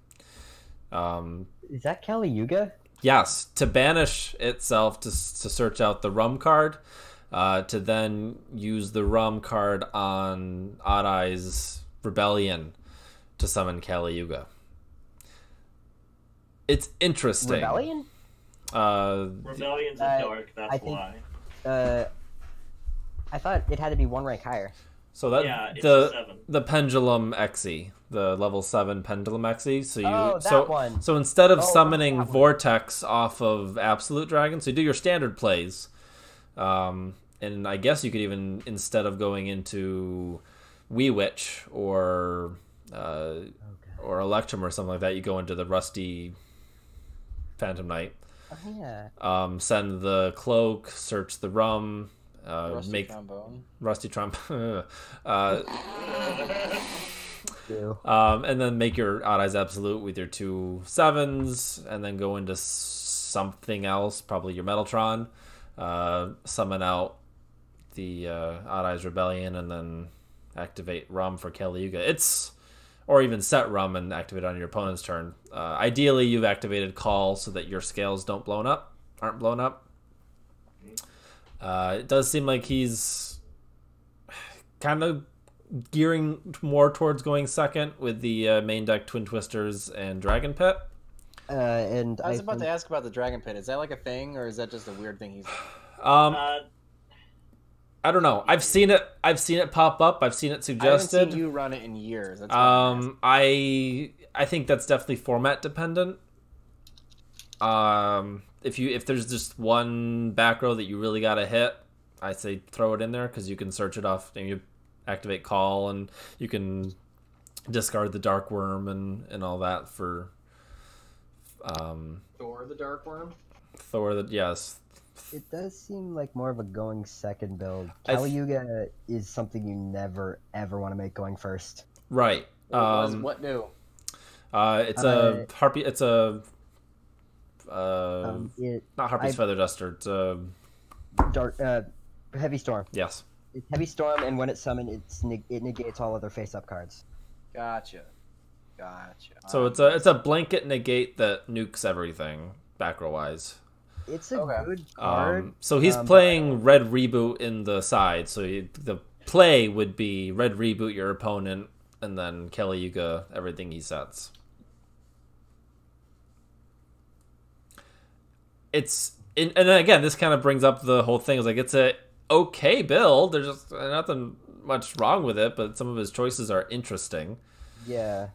Is that Kali Yuga? Yes, to banish itself to search out the Rum card, to then use the Rum card on Odd Eye's Rebellion to summon Kali Yuga. It's interesting. Rebellion? Rebellion's a dark, that's why. I thought it had to be 1 rank higher. So that it's a 7. the Pendulum Xe, the level 7 Pendulum Xe. One. So instead of summoning Vortex off of Absolute Dragon, so you do your standard plays. And I guess you could even, instead of going into Wee Witch or Electrum or something like that, you go into the Rusty Phantom Knight. Oh, yeah. Send the Cloak, search the Rum, Rusty Trombone. Rusty Trombone. And then make your Odd Eyes Absolute with your 2 7s, and then go into something else, probably your Metaltron. Summon out the Odd Eyes Rebellion, and then activate Rum for Kali Yuga. Or even set Rum and activate it on your opponent's turn. Ideally, you've activated Call so that your scales aren't blown up. It does seem like he's kind of gearing more towards going second with the main deck Twin Twisters and Dragon Pit. And I was about to ask about the Dragon Pit. Is that like a thing, or is that just a weird thing he's... I don't know. I've seen it pop up. I've seen it suggested. I haven't seen you run it in years. That's I think that's definitely format dependent. If there's just one back row that you really gotta hit, I say throw it in there because you can search it off and you activate Call, and you can discard the Dark Worm and all that for Thor the Dark Worm. Yes. It does seem like more of a going second build. Kali Yuga is something you never ever want to make going first. Right. What do? It's a Harpy. It's a not Harpy's Feather Duster. It's a Dark, Heavy Storm. Yes. It's Heavy Storm, and when it's summoned, it negates all other face-up cards. Gotcha. So it's a blanket negate that nukes everything back row wise. It's a good card. So he's playing red reboot in the side. So the play would be red reboot your opponent, and then Kelly Yuga everything he sets. And again, this kind of brings up the whole thing. It's like it's a okay build. There's just nothing much wrong with it, but some of his choices are interesting. Yeah.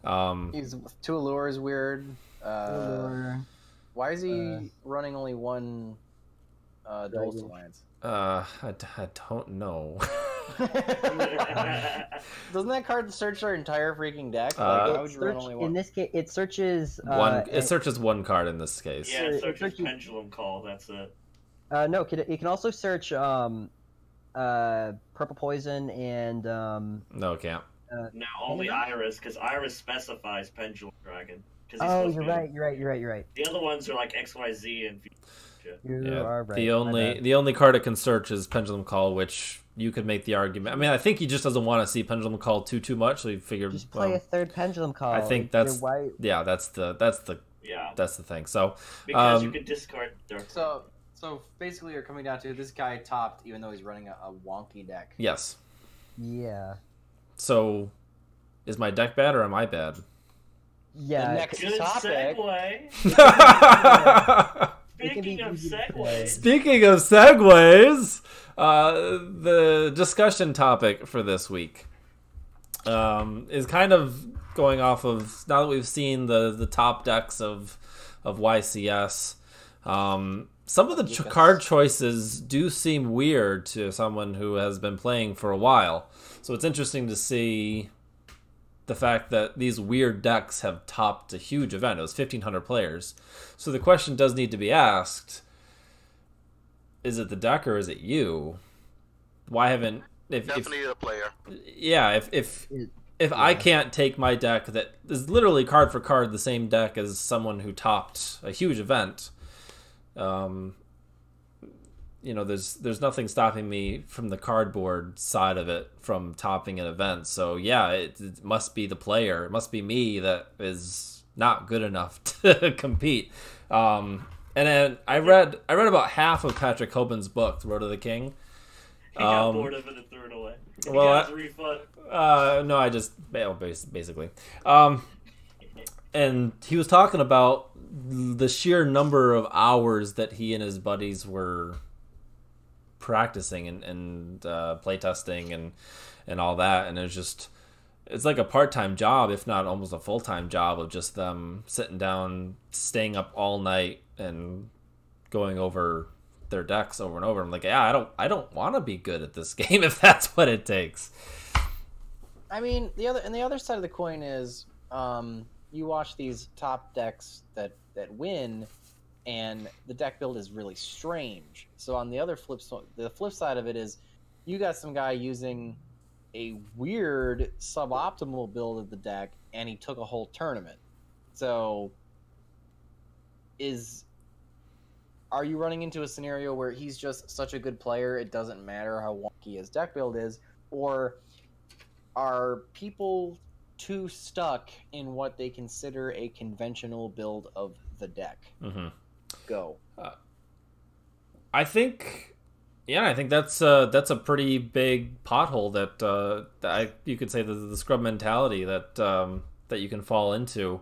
He's two allure is weird. Allure. Why is he running only one Duelist Alliance? I don't know. Doesn't that card search our entire freaking deck? Why would you run only one? In this case, it searches one. It searches one card in this case. Yeah, it searches Pendulum Call. That's it. No, it can also search Purple Poison and No, it can't. No, only Iris, because Iris specifies Pendulum Dragon. Oh, you're right. The other ones are like XYZ and. You are right. The only card it can search is Pendulum Call, which you could make the argument. I mean, I think he just doesn't want to see Pendulum Call too much, so he figured just play a third Pendulum Call. I think that's the thing. So because you can discard Dark. So basically, you're coming down to this guy topped, even though he's running a wonky deck. Yes. Yeah. So, is my deck bad or am I bad? Yeah. The next Good topic. segue. Speaking of segues, the discussion topic for this week is kind of going off of, now that we've seen the top decks of YCS, some of the card choices do seem weird to someone who has been playing for a while. So it's interesting to see the fact that these weird decks have topped a huge event. It was 1,500 players. So the question does need to be asked, is it the deck or is it you? Why haven't... Definitely the player. Yeah, if I can't take my deck that is literally card for card the same deck as someone who topped a huge event, there's nothing stopping me from the cardboard side of it from topping an event. So yeah, it must be the player. It must be me that is not good enough to compete. And then I read about half of Patrick Hoban's book, Road to the King. He got bored of it and threw it away. Well, refund. No, I just basically. And he was talking about the sheer number of hours that he and his buddies were practicing and playtesting and all that, and it's like a part-time job, if not almost a full-time job, of just them sitting down, staying up all night and going over their decks over and over. I'm like, yeah, I don't want to be good at this game if that's what it takes. I mean, the other side of the coin is you watch these top decks that win, and the deck build is really strange. So on the flip side of it is you got some guy using a weird suboptimal build of the deck, and he took a whole tournament. So are you running into a scenario where he's just such a good player it doesn't matter how wonky his deck build is, or are people too stuck in what they consider a conventional build of the deck? Mm-hmm. Go. I think that's a pretty big pothole that you could say the scrub mentality that you can fall into.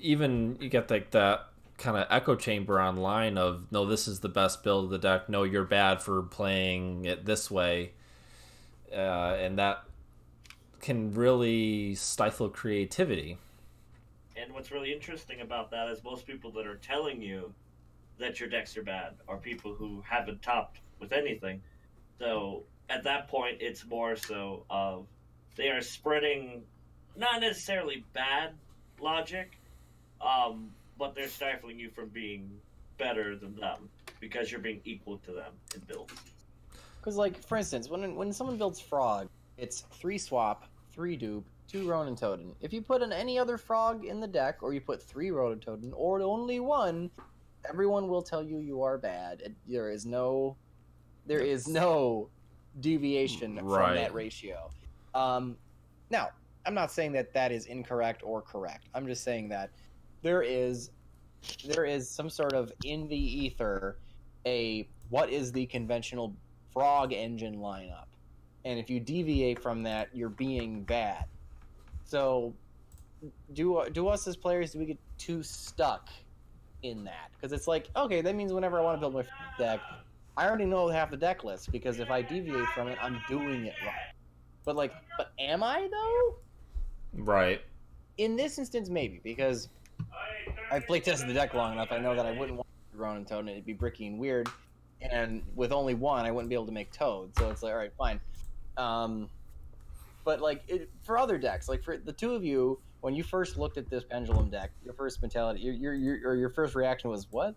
Even you get like that kind of echo chamber online of, no, this is the best build of the deck. No, you're bad for playing it this way, and that can really stifle creativity. And what's really interesting about that is most people that are telling you that your decks are bad are people who haven't topped with anything. So at that point, it's more so of they are spreading not necessarily bad logic, but they're stifling you from being better than them because you're being equal to them in builds. Because, like, for instance, when someone builds Frog, it's 3 swap, 3 dupe, 2 Ronin Totem. If you put in any other Frog in the deck, or you put 3 Ronin Totem, or only 1, everyone will tell you you are bad. There is no deviation from Right. that ratio. Now, I'm not saying that that is incorrect or correct. I'm just saying that there is some sort of in the ether what is the conventional frog engine lineup, and if you deviate from that, you're being bad. So, do us as players, do we get too stuck in that? Because it's like, okay, that means whenever I want to build my deck, I already know half the deck list, because if I deviate from it, I'm doing it wrong. But am I though? Right. In this instance, maybe, because I've play tested the deck long enough. I know that I wouldn't want Ronin Toad, and it'd be bricky and weird. And with only one, I wouldn't be able to make Toad. So it's like, all right, fine. But for other decks, like for the two of you, when you first looked at this Pendulum deck, your first mentality, your first reaction was what?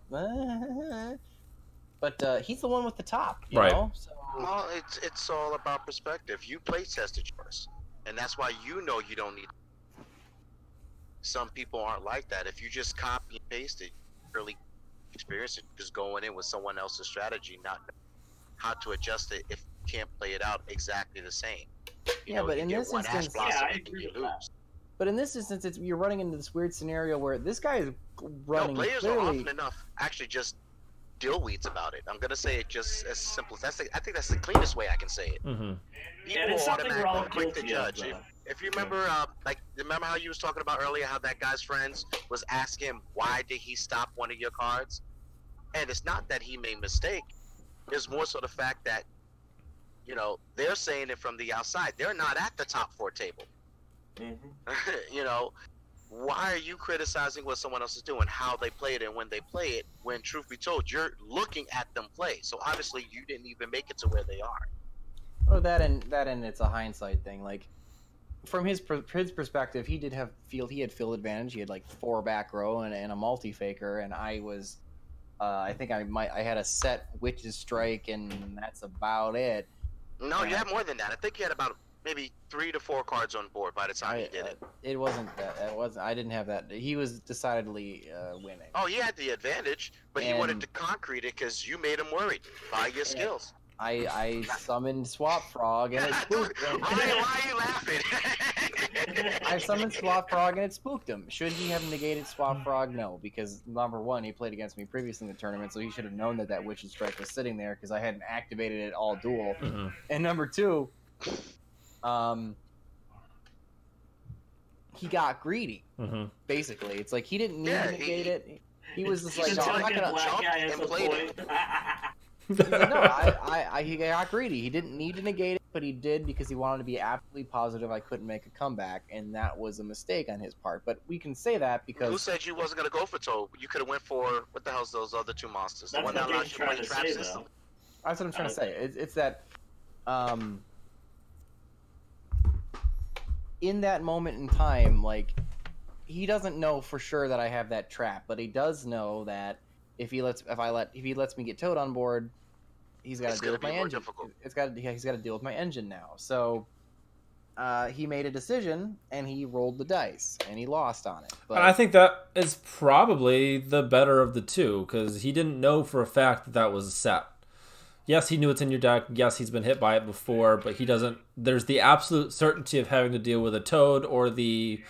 But he's the one with the top, you Right. know. So, Well, it's all about perspective. You play tested yours, and that's why you know you don't need. Some people aren't like that. If you just copy and paste it, you really experience it just going in with someone else's strategy, not how to adjust it if you can't play it out exactly the same. but you in get this one Ash instance, Blossom Yeah, I and agree you with that. lose. But in this instance, you're running into this weird scenario where this guy is running No, players are clearly. often enough actually just deal weeds about it. I'm gonna say it just as simple as I think that's the cleanest way I can say it. Mm-hmm. People there's something we're all automatically quick to guilty of, judge. though. If you remember, remember how you was talking about earlier how that guy's friends was asking him why did he stop one of your cards, and it's not that he made a mistake. It's more so the fact that they're saying it from the outside. They're not at the top 4 table. Mhm. Why are you criticizing what someone else is doing, how they play it and when they play it, when truth be told, you're looking at them play. So obviously you didn't even make it to where they are. Oh, that and it's a hindsight thing. Like from his perspective, he had field advantage. He had 4 back row and a multi faker, and I was, I think I had a set Witch's Strike, and that's about it. No, you had more than that. I think you had about maybe 3 to 4 cards on board by the time he did it. It wasn't that. It wasn't. I didn't have that. He was decidedly winning. Oh, he had the advantage, but he wanted to concrete it because you made him worried by your skills. I summoned Swap Frog and it spooked him. Why are you laughing? I summoned Swap Frog and it spooked him. Should he have negated Swap Frog? No, because number one, he played against me previously in the tournament, so he should have known that Witch's Strike was sitting there because I hadn't activated it all duel. Mm-hmm. And number two, he got greedy. Mm-hmm. Basically, it's like he didn't need to negate it. He was just like, He's no, a I'm not fucking gonna. black guy and has a played point. He's like, no, he got greedy. He didn't need to negate it, but he did because he wanted to be absolutely positive I couldn't make a comeback, and that was a mistake on his part. But we can say that because Who said you wasn't gonna go for Toad? You could have went for what the hell's those other 2 monsters? That's the one what that allows Dave's you to play trying to trap say, system. though. that's what I'm trying to say. It's that, in that moment in time, like he doesn't know for sure that I have that trap, but he does know that if he lets me get Toad on board, he's got to It's deal gonna with my be more engine. difficult. He's got to deal with my engine now. So he made a decision and he rolled the dice and he lost on it. But And I think that is probably the better of the two, because he didn't know for a fact that that was a set. Yes, he knew it's in your deck. Yes, he's been hit by it before, but he doesn't. There's the absolute certainty of having to deal with a Toad or the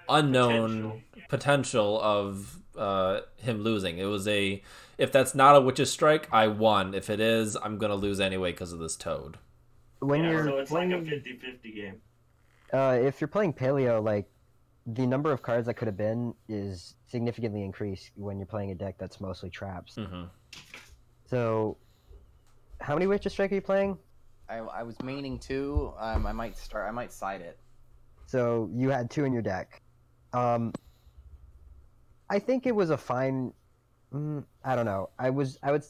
unknown potential of him losing. It was if that's not a Witch's Strike, I won. If it is, I'm gonna lose anyway because of this Toad. When Yeah, you're so it's like a playing, 50-50 game. if you're playing Paleo, like the number of cards that could have been is significantly increased when you're playing a deck that's mostly traps. Mm-hmm. So, how many Witch's Strike are you playing? I was maining 2. I might side it. So you had 2 in your deck. I think it was a fine. I don't know. I would. I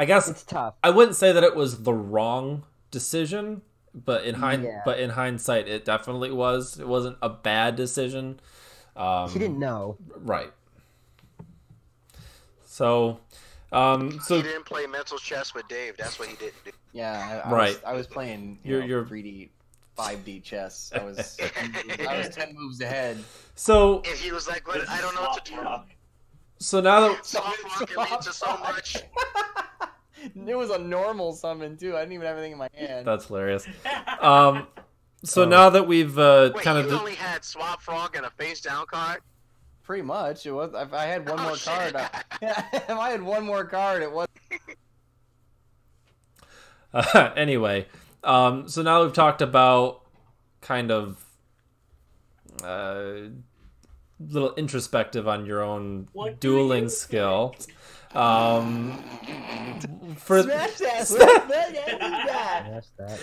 guess It's tough. I wouldn't say that it was the wrong decision, but in Yeah. hindsight, it definitely was. It wasn't a bad decision. He didn't know. Right. So He didn't play mental chess with Dave. That's what he didn't do. Yeah, Right. I was playing You're 3D, 5D chess. I was 10 moves ahead. So And he was like, "What? I don't know what to do." So now that Soft rocket leads to so much. It was a normal summon too. I didn't even have anything in my hand. that's hilarious. So now that we've Wait, kind you of only had Swap Frog and a face down card? Pretty much. It was. If I had one Oh, more shit. card, if I had one more card, it was. anyway, so now we've talked about kind of little introspective on your own What do dueling you skill. For Smash that! Yes, that.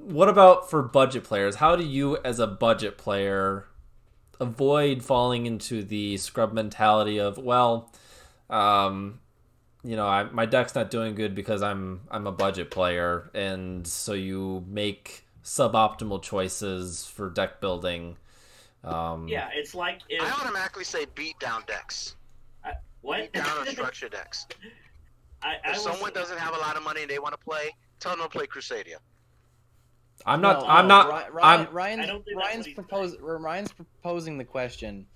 what about for budget players? How do you, as a budget player, avoid falling into the scrub mentality of, well, my deck's not doing good because I'm a budget player, and so you make suboptimal choices for deck building. Yeah, it's like if I automatically say beat down decks. what? Beat down or structure decks. I If was, someone doesn't have a lot of money and they want to play, tell them to play Crusadia. I'm not. I'm. Ryan's, I don't think that's what Ryan's proposing the question: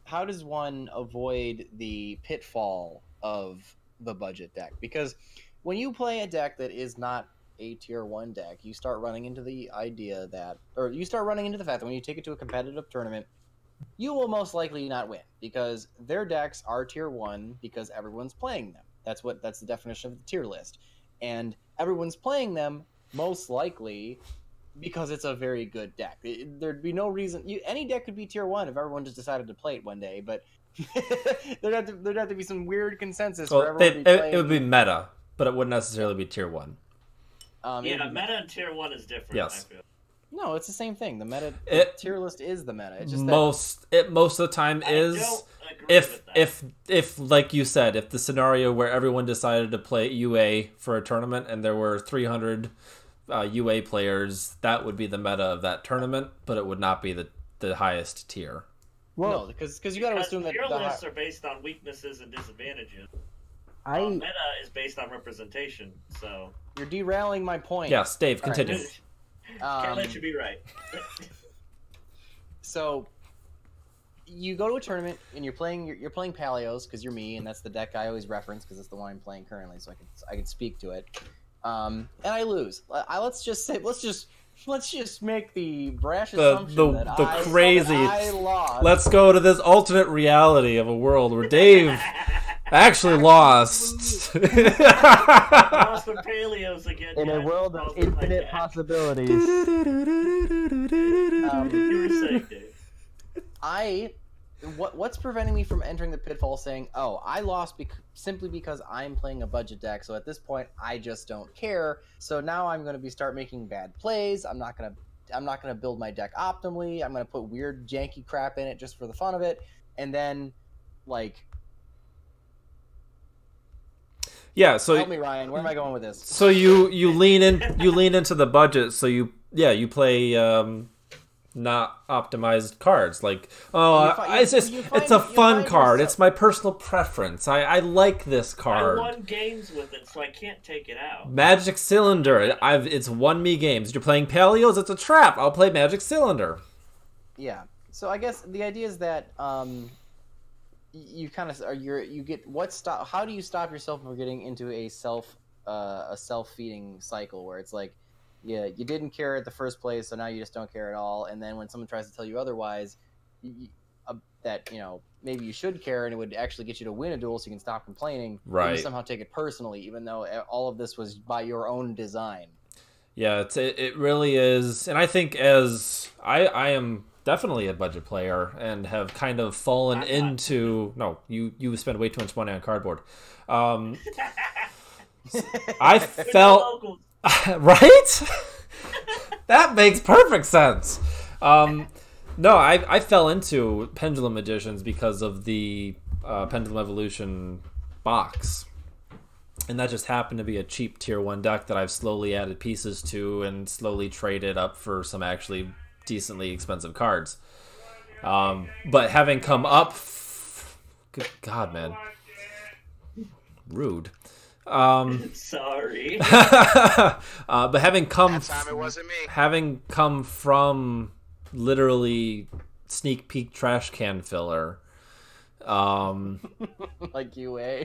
how does one avoid the pitfall of the budget deck? Because when you play a deck that is not a tier 1 deck, you start running into the idea that, or you start running into the fact that when you take it to a competitive tournament, you will most likely not win because their decks are tier 1 because everyone's playing them. That's the definition of the tier list, and everyone's playing them most likely because it's a very good deck. There'd be no reason any deck could be tier 1 if everyone just decided to play it one day, but there'd have to be some weird consensus for everyone to be playing. It would be meta, but it wouldn't necessarily be tier 1. yeah, meta and tier 1 is different. Yes. I feel. No, it's the same thing. The tier list is the meta. It's just most of the time I is don't agree with that. if like you said, if the scenario where everyone decided to play UA for a tournament and there were 300 UA players, that would be the meta of that tournament, but it would not be the highest tier. no, because you got to assume that tier lists are based on weaknesses and disadvantages. Meta is based on representation, so you're derailing my point. Yes, Dave, continue. can't let you be right. So you go to a tournament and you're playing Paleos because you're me, and that's the deck I always reference because it's the one I'm playing currently, so I can speak to it. And I lose. Let's just make the brash assumption that I lost. Let's go to this alternate reality of a world where Dave actually lost. Lost the Paleos again. In a world of infinite possibilities. You were saying, Dave. What's preventing me from entering the pitfall saying, oh, I lost simply because I'm playing a budget deck, so at this point I just don't care, so now I'm going to start making bad plays, I'm not going to build my deck optimally, I'm going to put weird janky crap in it just for the fun of it, and then, like... Yeah, so help me, Ryan, where am I going with this? So you lean into the budget, so you play not optimized cards, like it's a fun card. It's my personal preference. I like this card. I won games with it, so I can't take it out. Magic Cylinder. It's won me games. You're playing Paleos. It's a trap. I'll play Magic Cylinder. Yeah. So I guess the idea is that you kind of how do you stop yourself from getting into a self-feeding cycle where it's like, yeah, you didn't care at the first place, so now you just don't care at all. And then when someone tries to tell you otherwise, that maybe you should care, and it would actually get you to win a duel, so you can stop complaining. Right. You somehow take it personally, even though all of this was by your own design. Yeah, it really is, and I think as I am definitely a budget player and have kind of fallen into. No, you spend way too much money on cardboard. I felt. Right? That makes perfect sense. No, I fell into Pendulum Editions because of the Pendulum Evolution box. And that just happened to be a cheap tier 1 deck that I've slowly added pieces to and slowly traded up for some actually decently expensive cards. But having come up... Good God, man. Rude. Sorry. But having come That time it wasn't me. having come from literally sneak peek trash can filler, Like UA.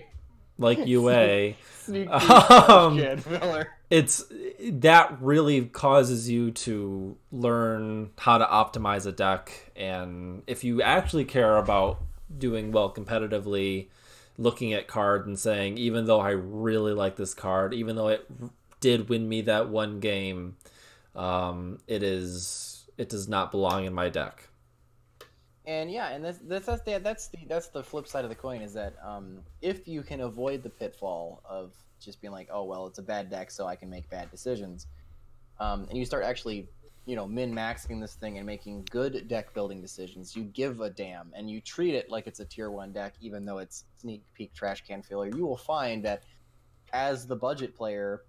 like UA. Sneak Um, filler. It's that really causes you to learn how to optimize a deck, and if you actually care about doing well competitively, looking at card and saying, even though I really like this card, even though it did win me that one game, it does not belong in my deck. And yeah, and that's the flip side of the coin, is that if you can avoid the pitfall of just being like, oh well, it's a bad deck, so I can make bad decisions, and you start actually, min-maxing this thing and making good deck building decisions, you give a damn and you treat it like it's a tier 1 deck, even though it's sneak peek trash can filler. You will find that as the budget player,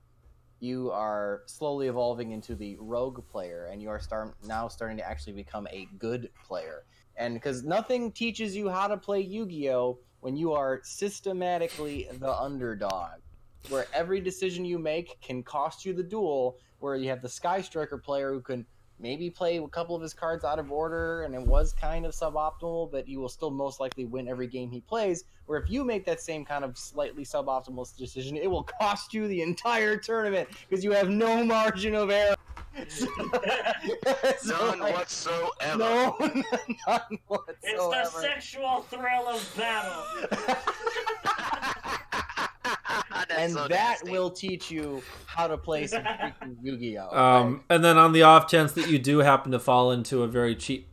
you are slowly evolving into the rogue player, and you are now starting to actually become a good player. And because nothing teaches you how to play Yu-Gi-Oh! When you are systematically the underdog, where every decision you make can cost you the duel, where you have the Sky Striker player who can maybe play a couple of his cards out of order, and it was kind of suboptimal, but he will still most likely win every game he plays, where if you make that same kind of slightly suboptimal decision, it will cost you the entire tournament, because you have no margin of error. None whatsoever. No, none whatsoever. It's the sexual thrill of battle. And so that nasty. will teach you how to play some freaking Yu-Gi-Oh! And then on the off chance that you do happen to fall into a very cheap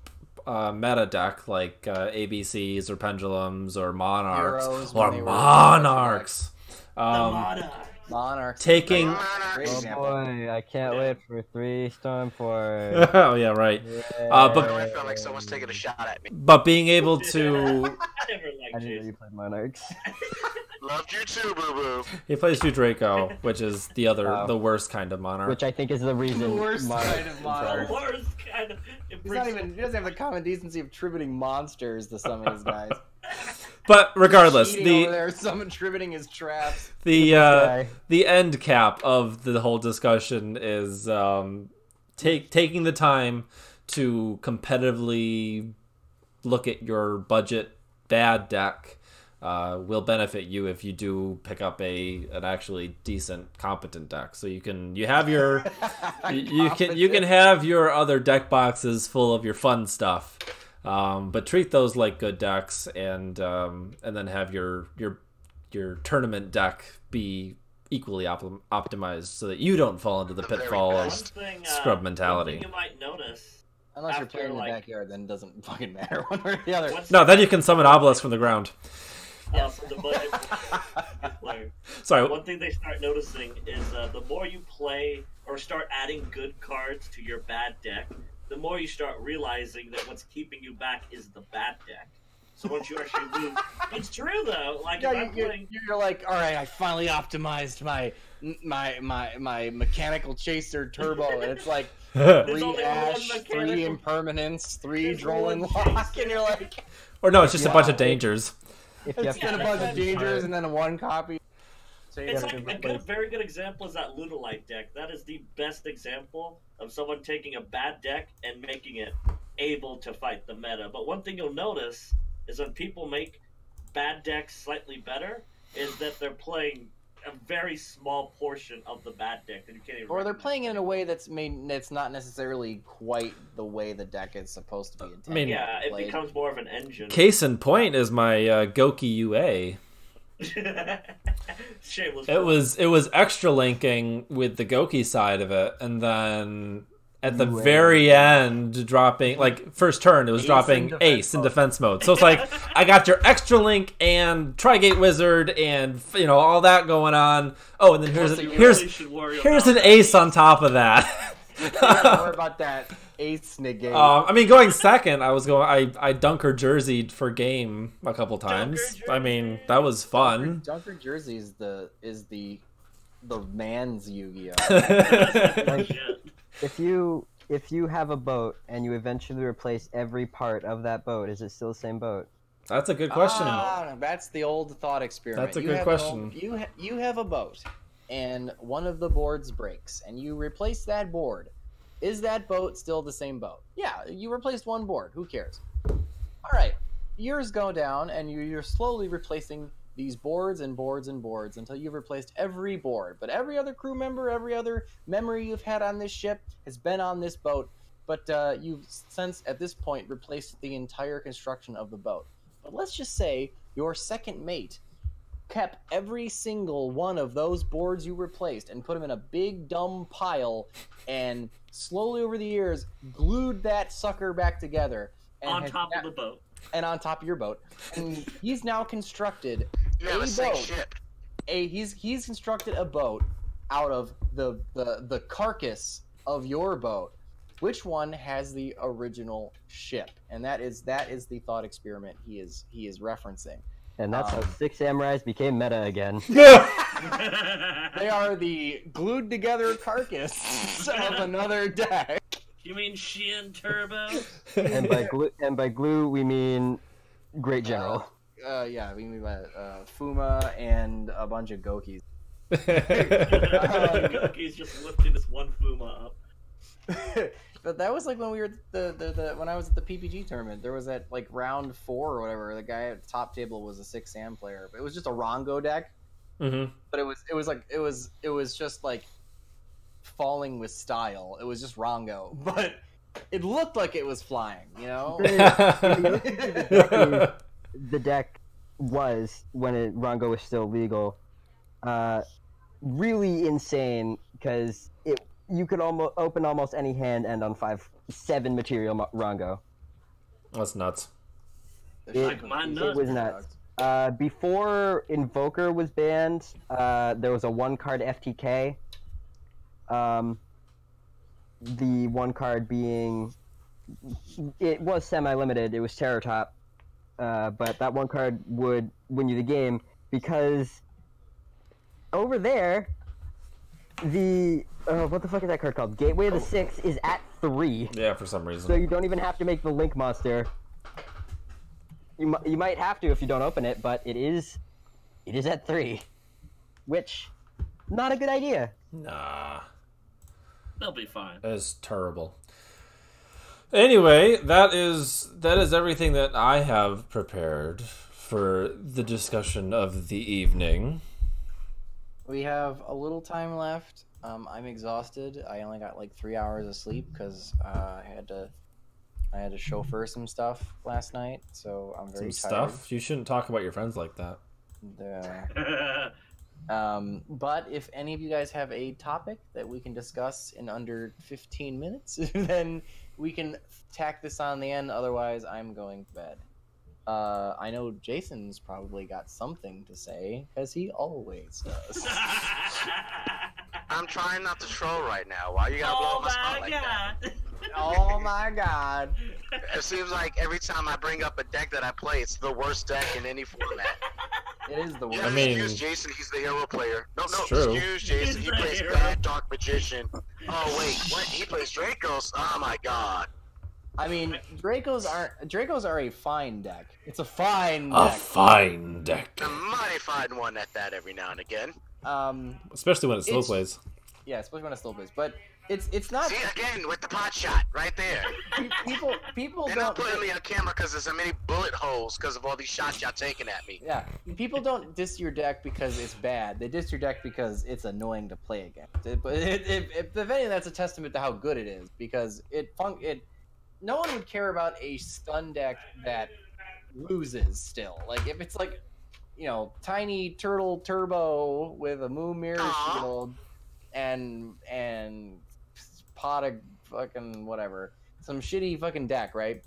meta deck like ABCs or Pendulums or Monarchs Heroes, or when they were Monarchs, The Monarch. Monarchs. taking Great Oh example. boy, I can't wait for 3 Stormforce. oh yeah, right. I But felt like someone's taking a shot at me. being able to I never I liked didn't know you Jason. played Monarchs. Loved you too, boo boo. he plays two Draco, which is the Oh. worst kind of Monarch. Which I think is the reason The worst Monarchs kind of is Monarch. The worst kind of. He doesn't have the common decency of tributing monsters to summon his guys. But regardless, Cheating over there, tributing his traps. the end cap of the whole discussion is taking the time to competitively look at your budget bad deck will benefit you if you do pick up an actually decent competent deck. So you can have your you can have your other deck boxes full of your fun stuff, but treat those like good decks, and then have your tournament deck be equally optimized so that you don't fall into the The very pitfall of best. scrub mentality. One thing you might notice. Unless you're After, playing in the like- backyard, then it doesn't fucking matter one way or the other. Once No, then you can summon Obelisk from the ground. So the budget player. Sorry. One thing they start noticing is the more you play or start adding good cards to your bad deck, the more you start realizing that what's keeping you back is the bad deck. So once you actually move, it's true though. Like if I'm playing, You're like, all right, I finally optimized my mechanical chaser turbo, and it's like There's 3 only one ash, 3 mechanical- impermanence, 3 There's Drolling one lock, chaser. and you're like, Or no, it's just a bunch of Wow. dangers. If you have it's to been a Yeah, bunch that's of dangers and then 1 copy. So you it's have like to a good, very good example is that Lunalite deck. That is the best example of someone taking a bad deck and making it able to fight the meta. But one thing you'll notice is when people make bad decks slightly better, is that they're playing a very small portion of the bad deck that you can't even. Or they're recognize. playing in a way that's not necessarily quite the way the deck is supposed to be intended. I mean, Yeah, it played. becomes more of an engine. Case in point is my Goki UA. Shameless. It was extra linking with the Goki side of it, and then at the very end dropping, like, first turn, it was dropping Ace in defense mode. So it's like, I got your extra link and Trigate Wizard and, all that going on. Oh, and then So you really should worry here's about an Ace on top of that. Don't worry about that ace negate. I mean, going second, I Dunker jerseyed for game a couple times. Dunker I mean, that was fun. Dunker Jersey is the man's Yu-Gi-Oh. it. Shit. if you have a boat and you eventually replace every part of that boat, is it still the same boat? That's a good question. That's the old thought experiment. That's a You good have question. You have a boat, and one of the boards breaks, and you replace that board. Is that boat still the same boat? Yeah, you replaced one board. Who cares? All right. years go down, and you're slowly replacing these boards and boards and boards until you've replaced every board. But every other crew member, every other memory you've had on this ship has been on this boat. But you've since, at this point, replaced the entire construction of the boat. But let's just say your second mate kept every single one of those boards you replaced and put them in a big dumb pile, and slowly over the years glued that sucker back together. And on top of the boat. And on top of your boat. And he's now constructed You have a sick ship. He's constructed a boat out of the carcass of your boat. Which one has the original ship? And that is the thought experiment he is referencing. And that's how Six Samurais became meta again. They are the glued together carcass of another deck. You mean Shin Turbo? And by glue we mean Great General. Yeah, we mean Fuma and a bunch of Gokis. Goki's just lifting this one Fuma up. But that was like when we were when I was at the PPG tournament. There was that like round 4 or whatever. The guy at the top table was a 6 Sam player. But it was just a Rongo deck. Mm-hmm. But it was just like falling with style. It was just Rongo, but it looked like it was flying. You know. The deck was, when Rongo was still legal, really insane because you could almost open almost any hand and on 5/7 material Rongo. That's nuts. Like my nuts. It was nuts. Before Invoker was banned, there was a 1-card FTK. The 1 card being, it was semi-limited. It was Terror Top, but that 1 card would win you the game because over there, the what the fuck is that card called? Gateway of the Six is at 3. Yeah, for some reason. So you don't even have to make the Link monster. You might have to if you don't open it, but it is at 3, which not a good idea. Nah. They'll be fine. That is terrible. Anyway, that is everything that I have prepared for the discussion of the evening. We have a little time left. I'm exhausted. I only got like 3 hours of sleep because I had to chauffeur some stuff last night, so I'm very tired. Stuff? You shouldn't talk about your friends like that. But if any of you guys have a topic that we can discuss in under 15 minutes, then we can tack this on the end. Otherwise, I'm going to bed. I know Jason's probably got something to say, because he always does. I'm trying not to troll right now. Why you gotta blow up my spot like that? Oh my god. It seems like every time I bring up a deck that I play, it's the worst deck in any format. It is the worst. Yeah, I mean, excuse Jason, he's the hero player. No, true. excuse Jason, he plays bad Dark Magician. Oh wait, what? He plays Dracos? Oh my god. I mean, Dracos are a fine deck. It's a fine A deck. fine deck. A mighty fine one at that every now and again. Especially when it slow plays. Yeah, especially when it slow plays. But it's not. See, again, with the pot shot, right there. people They're not putting me on camera because there's so many bullet holes because of all these shots y'all taking at me. Yeah, people don't diss your deck because it's bad. They diss your deck because it's annoying to play against. But if anything, that's a testament to how good it is, because no one would care about a stun deck that loses still. Like, if it's like, you know, Tiny Turtle Turbo with a Moon Mirror Shield and pot of fucking whatever, some shitty fucking deck, right?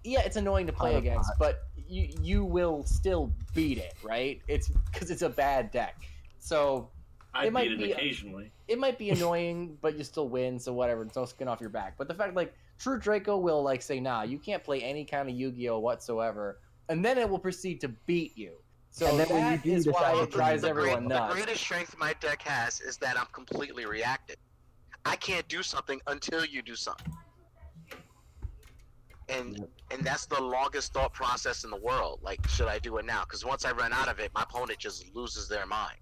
Yeah, it's annoying to play against, but you will still beat it, right? It's because it's a bad deck. So I beat it occasionally. It might be annoying, but you still win, so whatever. It's no skin off your back. But the fact, like, True Draco will, like, say, nah, you can't play any kind of Yu-Gi-Oh! Whatsoever, and then it will proceed to beat you. So And then when that you do is why decide it drives everyone The nuts. greatest strength my deck has is that I'm completely reactive. I can't do something until you do something. And that's the longest thought process in the world. Like, should I do it now? Because once I run out of it, my opponent just loses their mind.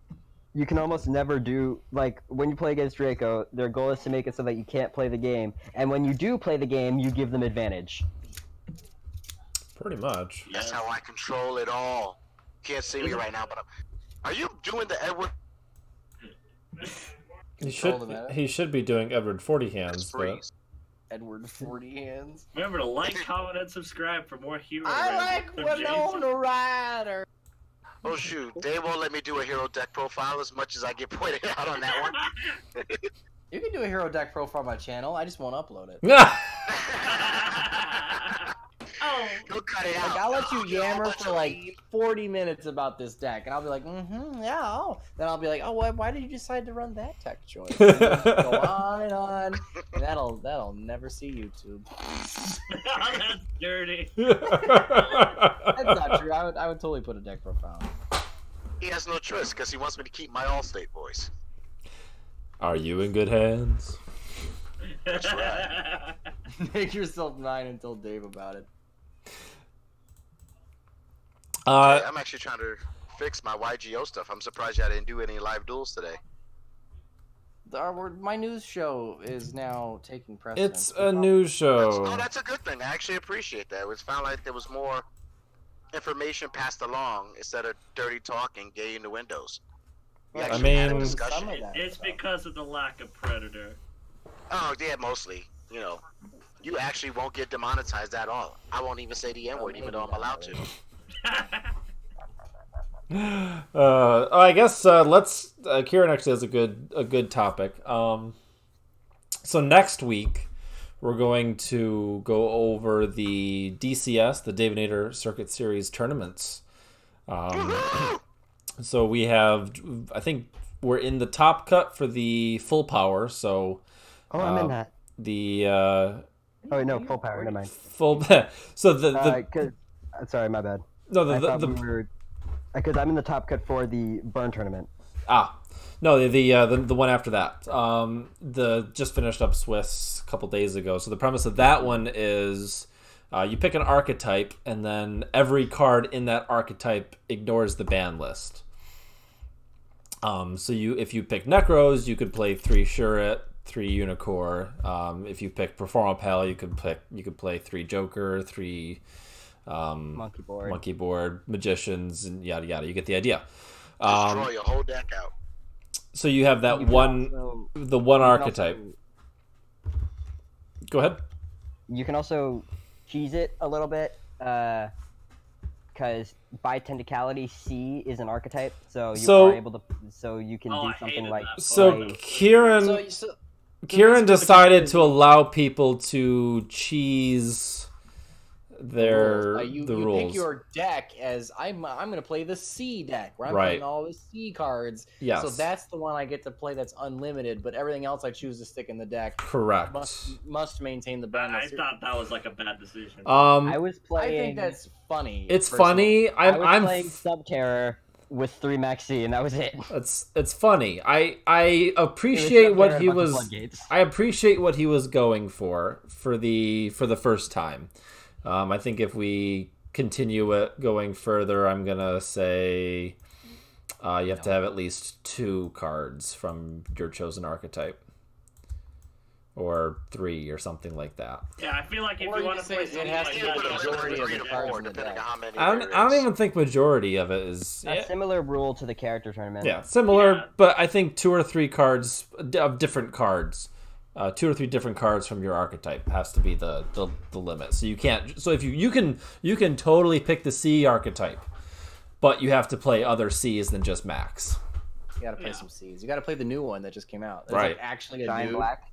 You can almost never do, like, when you play against Draco, their goal is to make it so that you can't play the game, and when you do play the game, you give them advantage. Pretty much. That's how I control it all. Can't see me right now, but are you doing the Edward? He should be doing Edward 40 hands, but Edward 40 hands. Remember to like, comment, and subscribe for more hero. I like Winona Ryder. Oh shoot, they won't let me do a hero deck profile as much as I get pointed out on that one. You can do a hero deck profile on my channel. I just won't upload it. Oh, He'll cut it out. Like, I'll let you yammer for like 40 minutes about this deck, and I'll be like, yeah, oh. Then I'll be like, oh, why did you decide to run that tech choice? And go on and on. And that'll never see YouTube. that's dirty. That's not true. I would totally put a deck profile. He has no choice because he wants me to keep my Allstate voice. Are you in good hands? That's right. Make yourself mine and tell Dave about it. I'm actually trying to fix my YGO stuff. I'm surprised I didn't do any live duels today. My news show is now taking precedence. It's a news show. That's a good thing. I actually appreciate that. It was found like there was more information passed along instead of dirty talk and gay innuendos. We Well, actually had a mean- discussion. Some of that It's stuff. because of the lack of Predator. Oh yeah, mostly. You know, you actually won't get demonetized at all. I won't even say the N word, even though I'm allowed to. I guess let's. Kieran actually has a good topic. So next week we're going to go over the DCS, the Davinator Circuit Series tournaments. So we have, I think we're in the top cut for the full power. So I'm in that. the Oh wait, no, full power. Never mind. full. So the Sorry, my bad. no I the thought we were because I'm in the top cut for the burn tournament. No, the one after that. The just finished up Swiss a couple days ago. So the premise of that one is you pick an archetype, and then every card in that archetype ignores the ban list. So if you pick Necros, you could play 3 Shuret, 3 Unicore. If you pick Performapal, you could play 3 Joker, 3 Monkey board, Magicians, and yada yada. You get the idea. Destroy your whole deck out. So you have that You can one archetype. Go ahead. You can also cheese it a little bit, because by technicality, C is an archetype, so you are able to. So you can do I something hated like. that. So play- Kieran decided to allow people to cheese the you rules. pick your deck as I'm going to play the C deck, where I'm Right. playing all the C cards. Yes. So that's the one I get to play that's unlimited, but everything else I choose to stick in the deck Correct. must maintain the ban I list. thought that was like a bad decision. I was I playing. think that's funny. It's personally. funny. I was I'm playing Subterror with 3 Maxi, and that was it. it's funny. I appreciate what he was. Floodgates. I appreciate what he was going for the first time. I think if we continue it going further, I'm gonna say you have to have at least 2 cards from your chosen archetype, or 3 or something like that. Yeah, I feel like if Or you you want to can play say it something has like to You be put that, a the limit majority of of 3 the to cards 4, in the depending on deck. how many I there don't is. even think majority of it is. A similar rule to the character tournament. Yeah, similar, Yeah. but I think 2 or 3 cards of different cards, 2 or 3 different cards from your archetype has to be the limit. So you can't. So if you can totally pick the C archetype, but you have to play other C's than just Max. You gotta play some C's. You gotta play the new one that just came out. There's Right. like actually a Giant new black.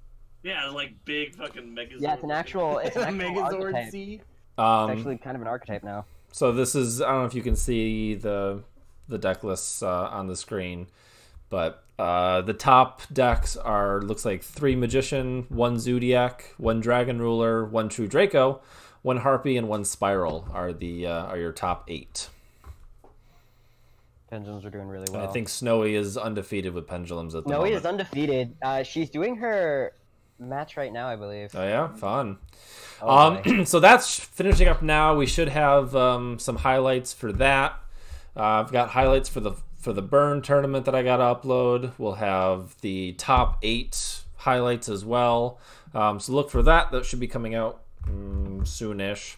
yeah, like big fucking Megazord. Yeah, it's an actual. It's an actual Megazord archetype. C. It's actually kind of an archetype now. So this is, I don't know if you can see the deck lists on the screen, but the top decks looks like 3 Magician, 1 Zodiac, 1 Dragon Ruler, 1 True Draco, 1 Harpy, and 1 Spiral are your top 8. Pendulums are doing really And well. I think Snowy is undefeated with pendulums at the Snowy moment. is undefeated. She's doing her match right now, I believe. Oh yeah, fun. Oh, boy. So that's finishing up now. We should have some highlights for that. I've got highlights for the burn tournament that I got to upload. We'll have the top 8 highlights as well. So look for that. That should be coming out soonish.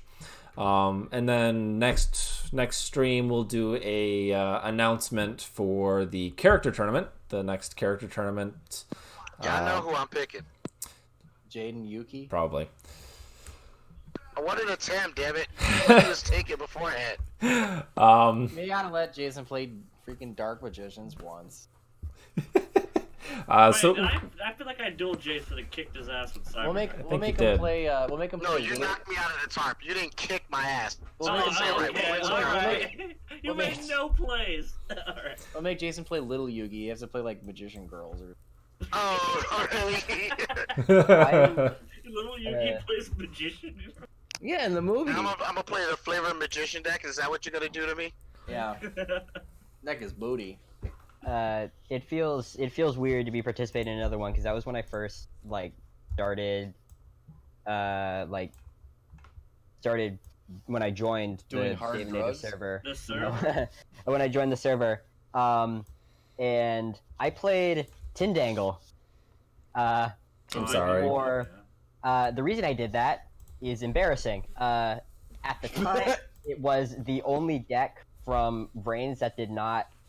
And then next stream we'll do a announcement for the character tournament. The next character tournament. Yeah, I know who I'm picking. Jaden Yuki. Probably. I wanted a Tam, damn it. He was taken beforehand. You gotta let Jason play freaking Dark Magicians once. Wait, So I feel like I dueled Jason and kicked his ass with Cyber. We'll make him play. We'll make him No, play. you knocked me out of the tarp. You didn't kick my ass. We'll Oh, make him play. okay, alright. You we'll made make- no plays. Alright. We'll make Jason play Little Yugi. He has to play like Magician Girls or. Oh, really? Little Yugi plays magician. Yeah, in the movie. I'm gonna play the Flavor Magician deck. Is that what you're gonna do to me? Yeah. Deck is booty. It feels weird to be participating in another one because that was when I first started when I joined Doing the hard Dave and Native drugs? server. The server? When I joined the server, and I played Tindangle. I'm sorry. The reason I did that is embarrassing. At the time, it was the only deck from Brains that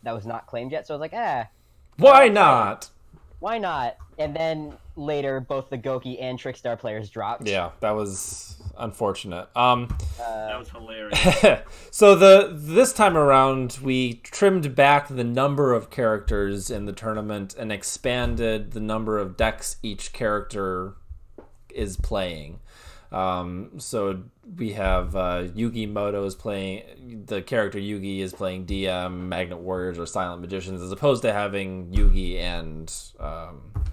was not claimed yet. So I was like, Why not? why not? And then later, both the Goki and Trickstar players dropped. Yeah, that was unfortunate. That was hilarious. So this time around, we trimmed back the number of characters in the tournament and expanded the number of decks each character is playing. So we have Yugi Moto is playing, the character Yugi is playing DM, Magnet Warriors, or Silent Magicians, as opposed to having Yugi and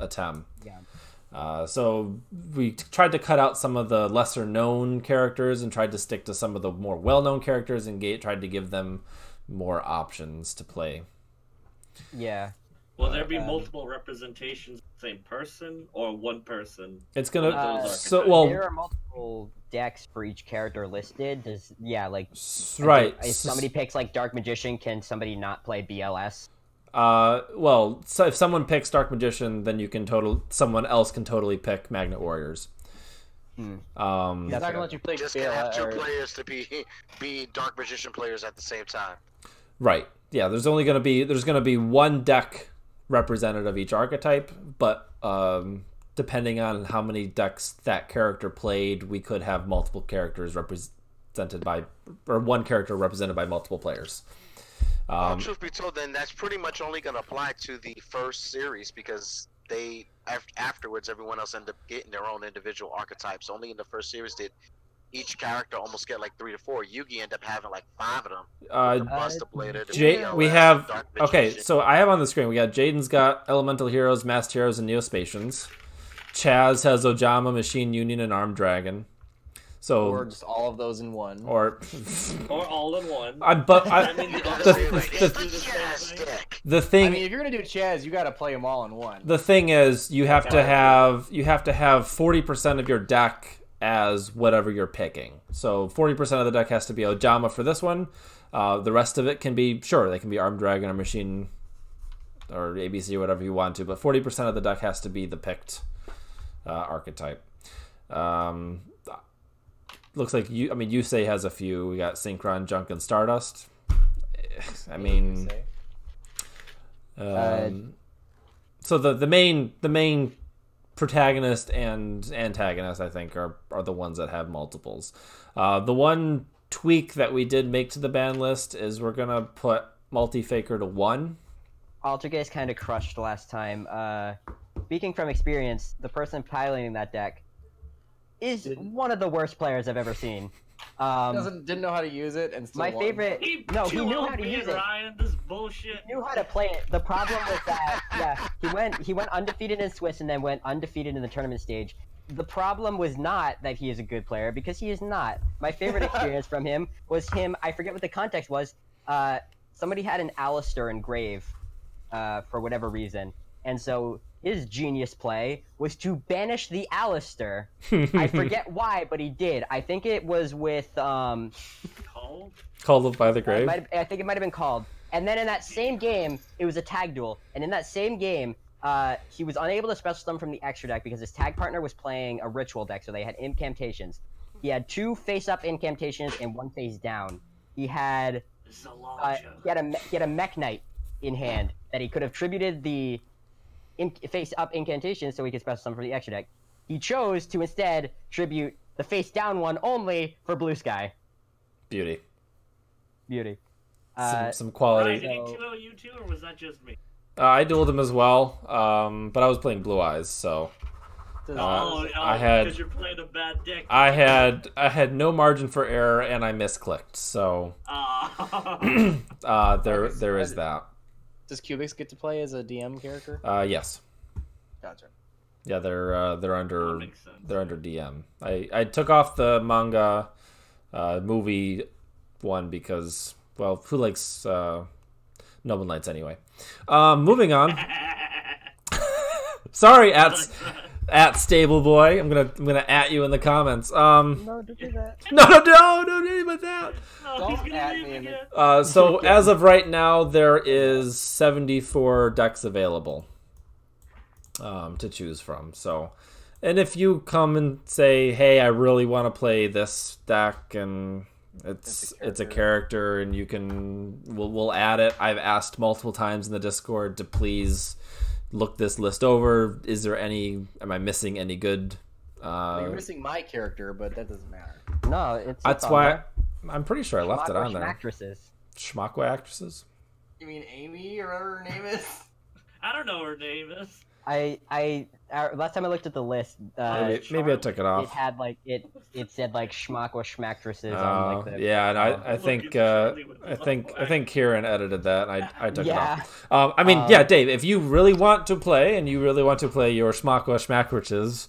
Atem. Yeah. So we tried to cut out some of the lesser known characters and tried to stick to some of the more well-known characters and tried to give them more options to play. Yeah. Will there be multiple representations of the same person or one person? It's gonna There are multiple decks for each character listed. right. If somebody picks Dark Magician, can somebody not play BLS? So if someone picks Dark Magician, then someone else can totally pick Magnet Warriors. He's not gonna let you play. Just gonna have two players to be Dark Magician players at the same time. Right. Yeah. There's gonna be one deck represented of each archetype, but depending on how many decks that character played, we could have multiple characters represented by, or one character represented by multiple players. Well, truth be told, then that's pretty much only going to apply to the first series because afterwards everyone else ended up getting their own individual archetypes. Only in the first series did each character almost get 3 to 4. Yugi ended up having 5 of them. The Buster Blader, the BLS, we have Dark okay. Magician. So I have on the screen. We got Jaden's got Elemental Heroes, Masked Heroes, and Neospatians. Chaz has Ojama, Machine Union, and Armed Dragon. So Or just all of those in one. Or all in one. The thing. I mean, if you're gonna do Chaz, you gotta play them all in one. The thing is, you have to have 40% of your deck as whatever you're picking. So 40% of the deck has to be Ojama for this one. The rest of it can be they can be Armed Dragon or Machine or ABC or whatever you want to. But 40% of the deck has to be the picked archetype. Looks like Yusei has a few. We got Synchron, Junk, and Stardust. I mean, so the main protagonist and antagonist, I think, are the ones that have multiples. The one tweak that we did make to the ban list is we're gonna put Multi-Faker to 1. Altergeist kind of crushed last time. Speaking from experience, the person piloting that deck is one of the worst players I've ever seen. Didn't know how to use it and still My won. favorite. He knew how to use it. Ryan, this bullshit. He knew how to play it. The problem was that he went undefeated in Swiss and then went undefeated in the tournament stage. The problem was not that he is a good player, because he is not. My favorite experience from him was him. I forget what the context was. Somebody had an Alistair in Grave for whatever reason, and so his genius play was to banish the Alistair. I forget why, but he did. I think it was with Called by the Grave. I think it might have been Called. And then in that same game, it was a tag duel. And in that same game, he was unable to special summon from the extra deck because his tag partner was playing a ritual deck, so they had incantations. He had 2 face-up incantations and 1 face down. He had This is a long joke. he had a Mech Knight in hand that he could have tributed the face-up incantation so he could special summon for the extra deck. He chose to instead tribute the face-down one only for Blue Sky. Beauty. Beauty. Some quality. Ryan, did he 2-0 you two, or was that just me? I dueled him as well, but I was playing Blue Eyes, so I had because you're playing a bad deck. I had no margin for error, and I misclicked. So there is that. Does Cubics get to play as a DM character? Yes. Gotcha. Yeah, they're under That makes sense. they're under DM. I took off the manga movie one because, well, who likes Noble Knights anyway? Moving on. Sorry, at Stable Boy. I'm gonna at you in the comments. No, don't do that. No, don't do about that. No, he's Don't gonna at leave me in the- again. So as of right now, there is 74 decks available to choose from. So, and if you come and say, "Hey, I really want to play this deck," and it's a character, and we'll add it. I've asked multiple times in the Discord to please look this list over. Is there am I missing any good? You're missing my character, but that doesn't matter. No, it's That's on why there. I'm pretty sure I left it on there. Actresses. Schmuckwa actresses. You mean Amy or whatever her name is? I don't know her name is. Last time I looked at the list, Maybe I took it it off. had like it said like schmuck or schmaktresses on like the Yeah, and I think I think Kieran edited that. And I took it off. I mean, yeah, Dave, if you really want to play and you really want to play your Schmackwa Schmackriches,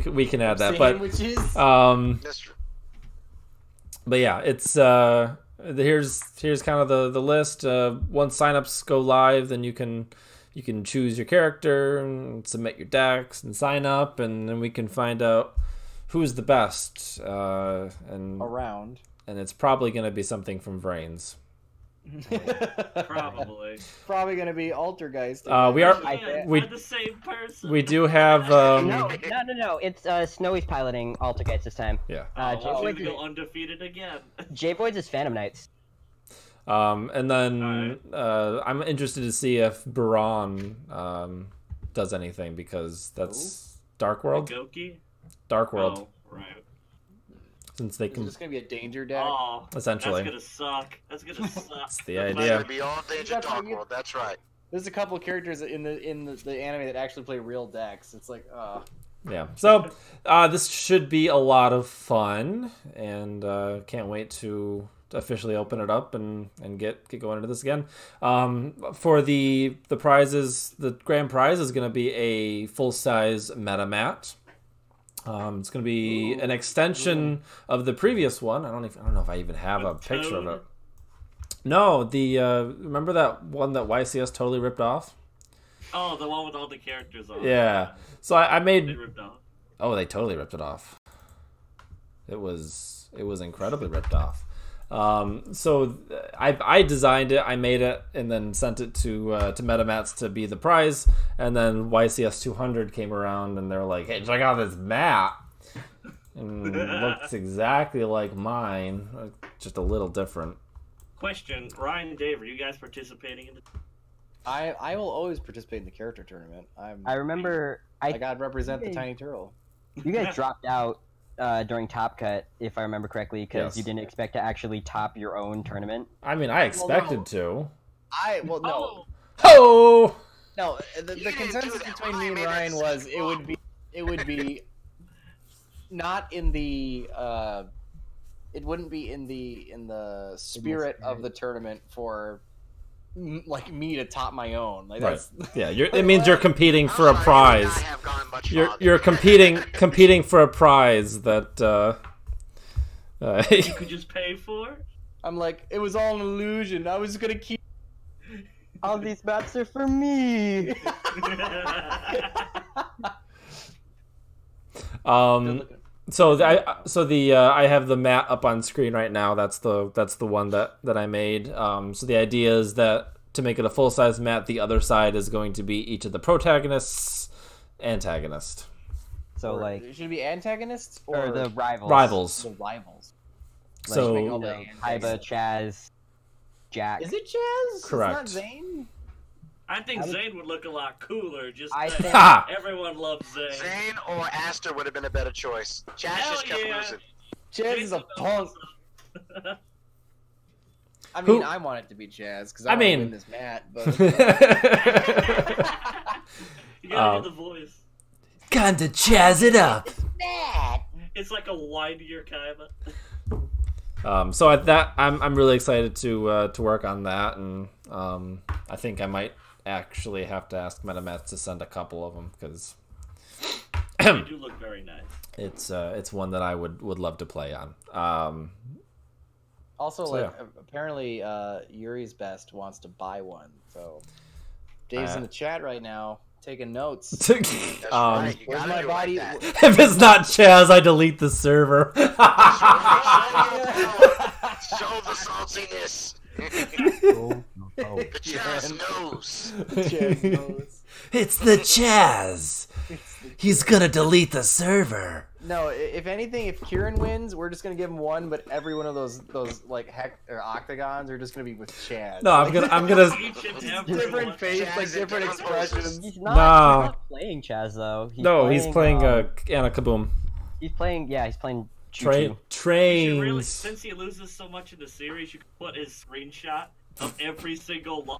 we can add that. Sandwiches? That's true. But yeah, it's here's kind of the list. Once signups go live, then you can choose your character and submit your decks and sign up, and then we can find out who's the best. And Around. and it's probably going to be something from Vrains. Probably. Probably gonna be Altergeist. We are Yeah, we- we're the same person. we do have No. It's Snowy's piloting Altergeist this time. yeah. Oh, we're gonna go undefeated again. J-Voids is Phantom Knights. And then I'm interested to see if Baron does anything, because that's Dark World. Goki? Dark World, Oh, right. since they It's can just gonna be a danger deck. Oh, essentially. that's gonna suck. That's gonna suck. That's the It's idea. gonna be all Danger Dark World. That's right. There's a couple of characters in the anime that actually play real decks. It's like, Yeah. So this should be a lot of fun, and can't wait to officially open it up and get going into this again. For the prizes, the grand prize is going to be a full size meta mat. It's going to be an extension of the previous one. I don't know if I even have a picture of it. No, the remember that one that YCS totally ripped off? Oh, the one with all the characters on. Yeah. So I They made. ripped off. Oh, they totally ripped it off. It was incredibly ripped off. So I designed it, I made it, and then sent it to MetaMats to be the prize. And then YCS 200 came around, and they're like, "Hey, check out this mat." And it looks exactly like mine, just a little different. Question, Ryan and Dave, are you guys participating in the... I will always participate in the character tournament. I remember I gotta represent the tiny turtle. you guys dropped out during Top Cut, if I remember correctly, because Yes. you didn't expect to actually top your own tournament. I mean, I expected to. No. Oh, Oh! No, the didn't consensus do that. between me and Ryan Ryan made it was seem it would be not in the it wouldn't be in the spirit of the tournament for like me to top my own. Like Right. that's Yeah, it means you're competing for a I'm sorry, prize. you and I have gone much You're farther. competing for a prize that you could just pay for? I'm like, it was all an illusion. I was gonna keep All these maps are for me. I have the mat up on screen right now. That's the one that I made. So the idea is that to make it a full size mat, the other side is going to be each of the protagonists, antagonist. So like, should it be antagonists or the rivals. Rivals. the rivals? Like, So- you know, Kaiba, Chaz, Jack. Is it Chaz? Correct. It's not Zane. I think Zane would look a lot cooler. Just I that think- Ha! everyone loves Zane. Zane or Aster would have been a better choice. Chaz Hell just kept yeah. losing. Chaz is a Jason punk. Felton. I mean, Who- I want it to be Chaz because I I mean- win this mat. But You gotta do the voice. Time to Chaz it up. It's like a whinier Kaiba. So at that, I'm really excited to work on that, and I think I might actually have to ask MetaMats to send a couple of them because They do look very nice. it's one that I would love to play on. also, So, like yeah. apparently, Yuri's Best wants to buy one. So Dave's in the chat right now taking notes. That's right. You Where's gotta my do it body? like that. If it's not Chaz, I delete the server. Show the saltiness. The Chaz knows. Chaz knows. It's the Chaz. He's gonna delete the server. No, if anything, if Kieran wins, we're just gonna give him one, but every one of those like heck or octagons are just gonna be with Chad. No, I'm gonna. Each and every different one. face, Chaz like and different Tom expressions. He's No. not playing Chaz though. He's playing Anna Kaboom. He's playing. Yeah, he's playing. Train You should trains. really, since he loses so much in the series, you could put his screenshot of every single line.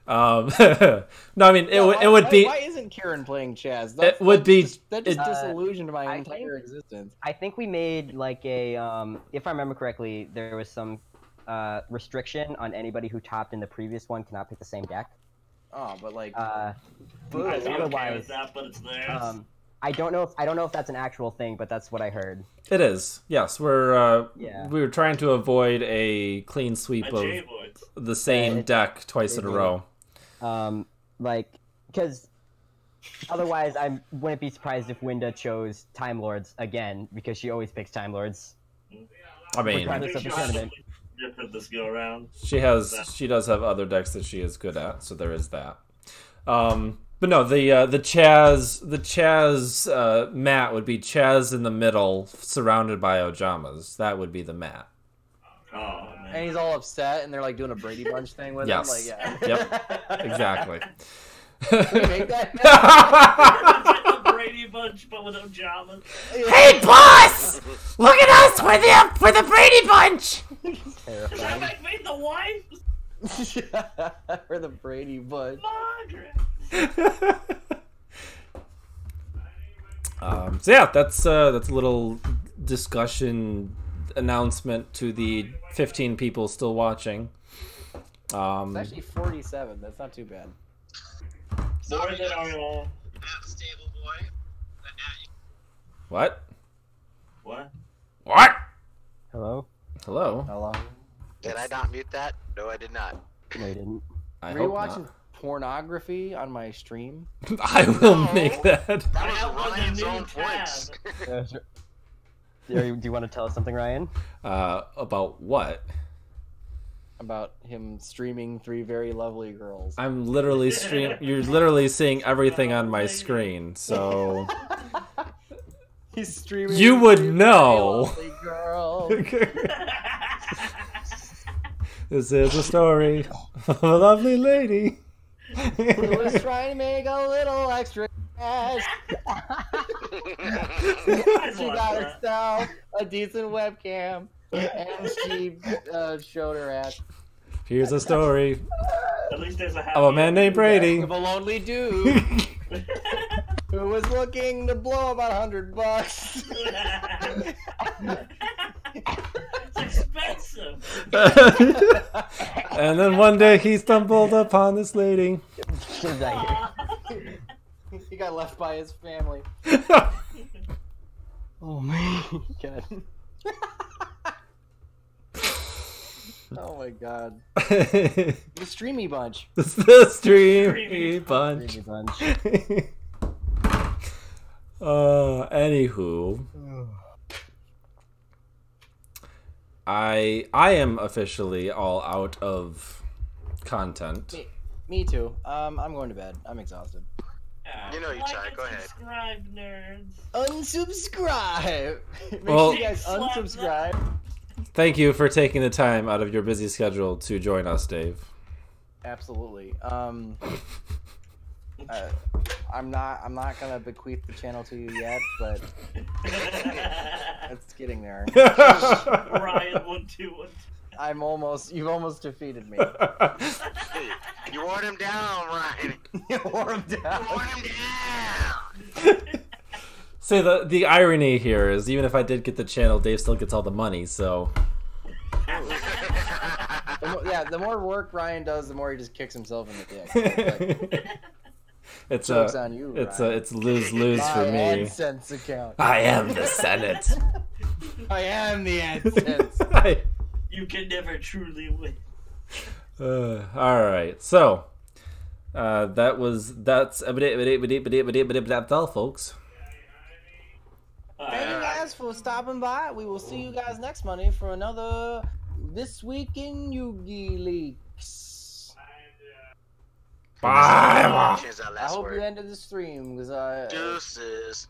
No, I mean it would be. Why isn't Kieran playing Chaz? It would be- That just it- disillusioned my I entire think- existence. I think we made like a. If I remember correctly, there was some restriction on anybody who topped in the previous one cannot pick the same deck. Oh, but like, I don't care otherwise, with that, but it's theirs. I don't know if that's an actual thing, but that's what I heard. It is. Yes, we're Yeah. we were trying to avoid a clean sweep A of J-Boys. the same deck twice in a row. Like, because otherwise I wouldn't be surprised if Winda chose Time Lords again, because she always picks Time Lords. I mean, Regardless of the tournament. Different this go around. she does have other decks that she is good at, so there is that. But no, the Chaz mat would be Chaz in the middle, surrounded by Ojamas. That would be the mat. Oh man. and he's all upset, and they're like doing a Brady Bunch thing with Yes. him. Like, yeah. Yep. Exactly. Can we make that? The Brady Bunch, but with Ojamas. Hey, boss! Look at us! We're the Brady Bunch. Does that make me the wife? For the Brady Bunch. Margaret. So yeah, that's a little discussion announcement to the 15 people still watching. It's actually 47. That's not too bad. More than our Stable boy. What? what? What? Hello? Hello. Hello. Did I not mute that? No, I did not. No, you didn't. I Were you hope watching pornography on my stream? not. I will No. make that. That That was was a Ryan's new own voice. Do you want to tell us something, Ryan? About what? About him streaming 3 very lovely girls. I'm literally You're literally seeing everything on my screen, so He's streaming. you would 3 very know. lovely girls. This is a story of a lovely lady. He was trying to make a little extra cash. She got herself a decent webcam, and she showed her ass. Here's a story At least there's a happy of a man named Brady. Of a lonely dude who was looking to blow about $100. It's expensive. And then one day he stumbled upon this lady. Get out here. He got left by his family. Oh man, God. Oh my god. The The streamy bunch. streamy bunch. Brady Bunch. Anywho, I am officially all out of content. Me too. I'm going to bed. I'm exhausted. Yeah, You know you like try. and Go ahead. subscribe, nerds. Unsubscribe. Make Well- sure you guys unsubscribe. Thank you for taking the time out of your busy schedule to join us, Dave. Absolutely. I'm not gonna bequeath the channel to you yet, but it's getting there. Ryan 121. You've almost defeated me. You wore him down, Ryan. You wore him down. You wore him down. See, the irony here is even if I did get the channel, Dave still gets all the money, so... The more work Ryan does, the more he just kicks himself in the dick. Like, it's joke's on you, it's Ryan. it's lose-lose for My me. AdSense account. I am the Senate. I am the AdSense. You can never truly win. All right, so that's all, folks. Thank you guys for stopping by. We will see you guys next Monday for another This Week in Yugi-leaks. Bye. Change that I last hope word. you ended the stream because Deuces.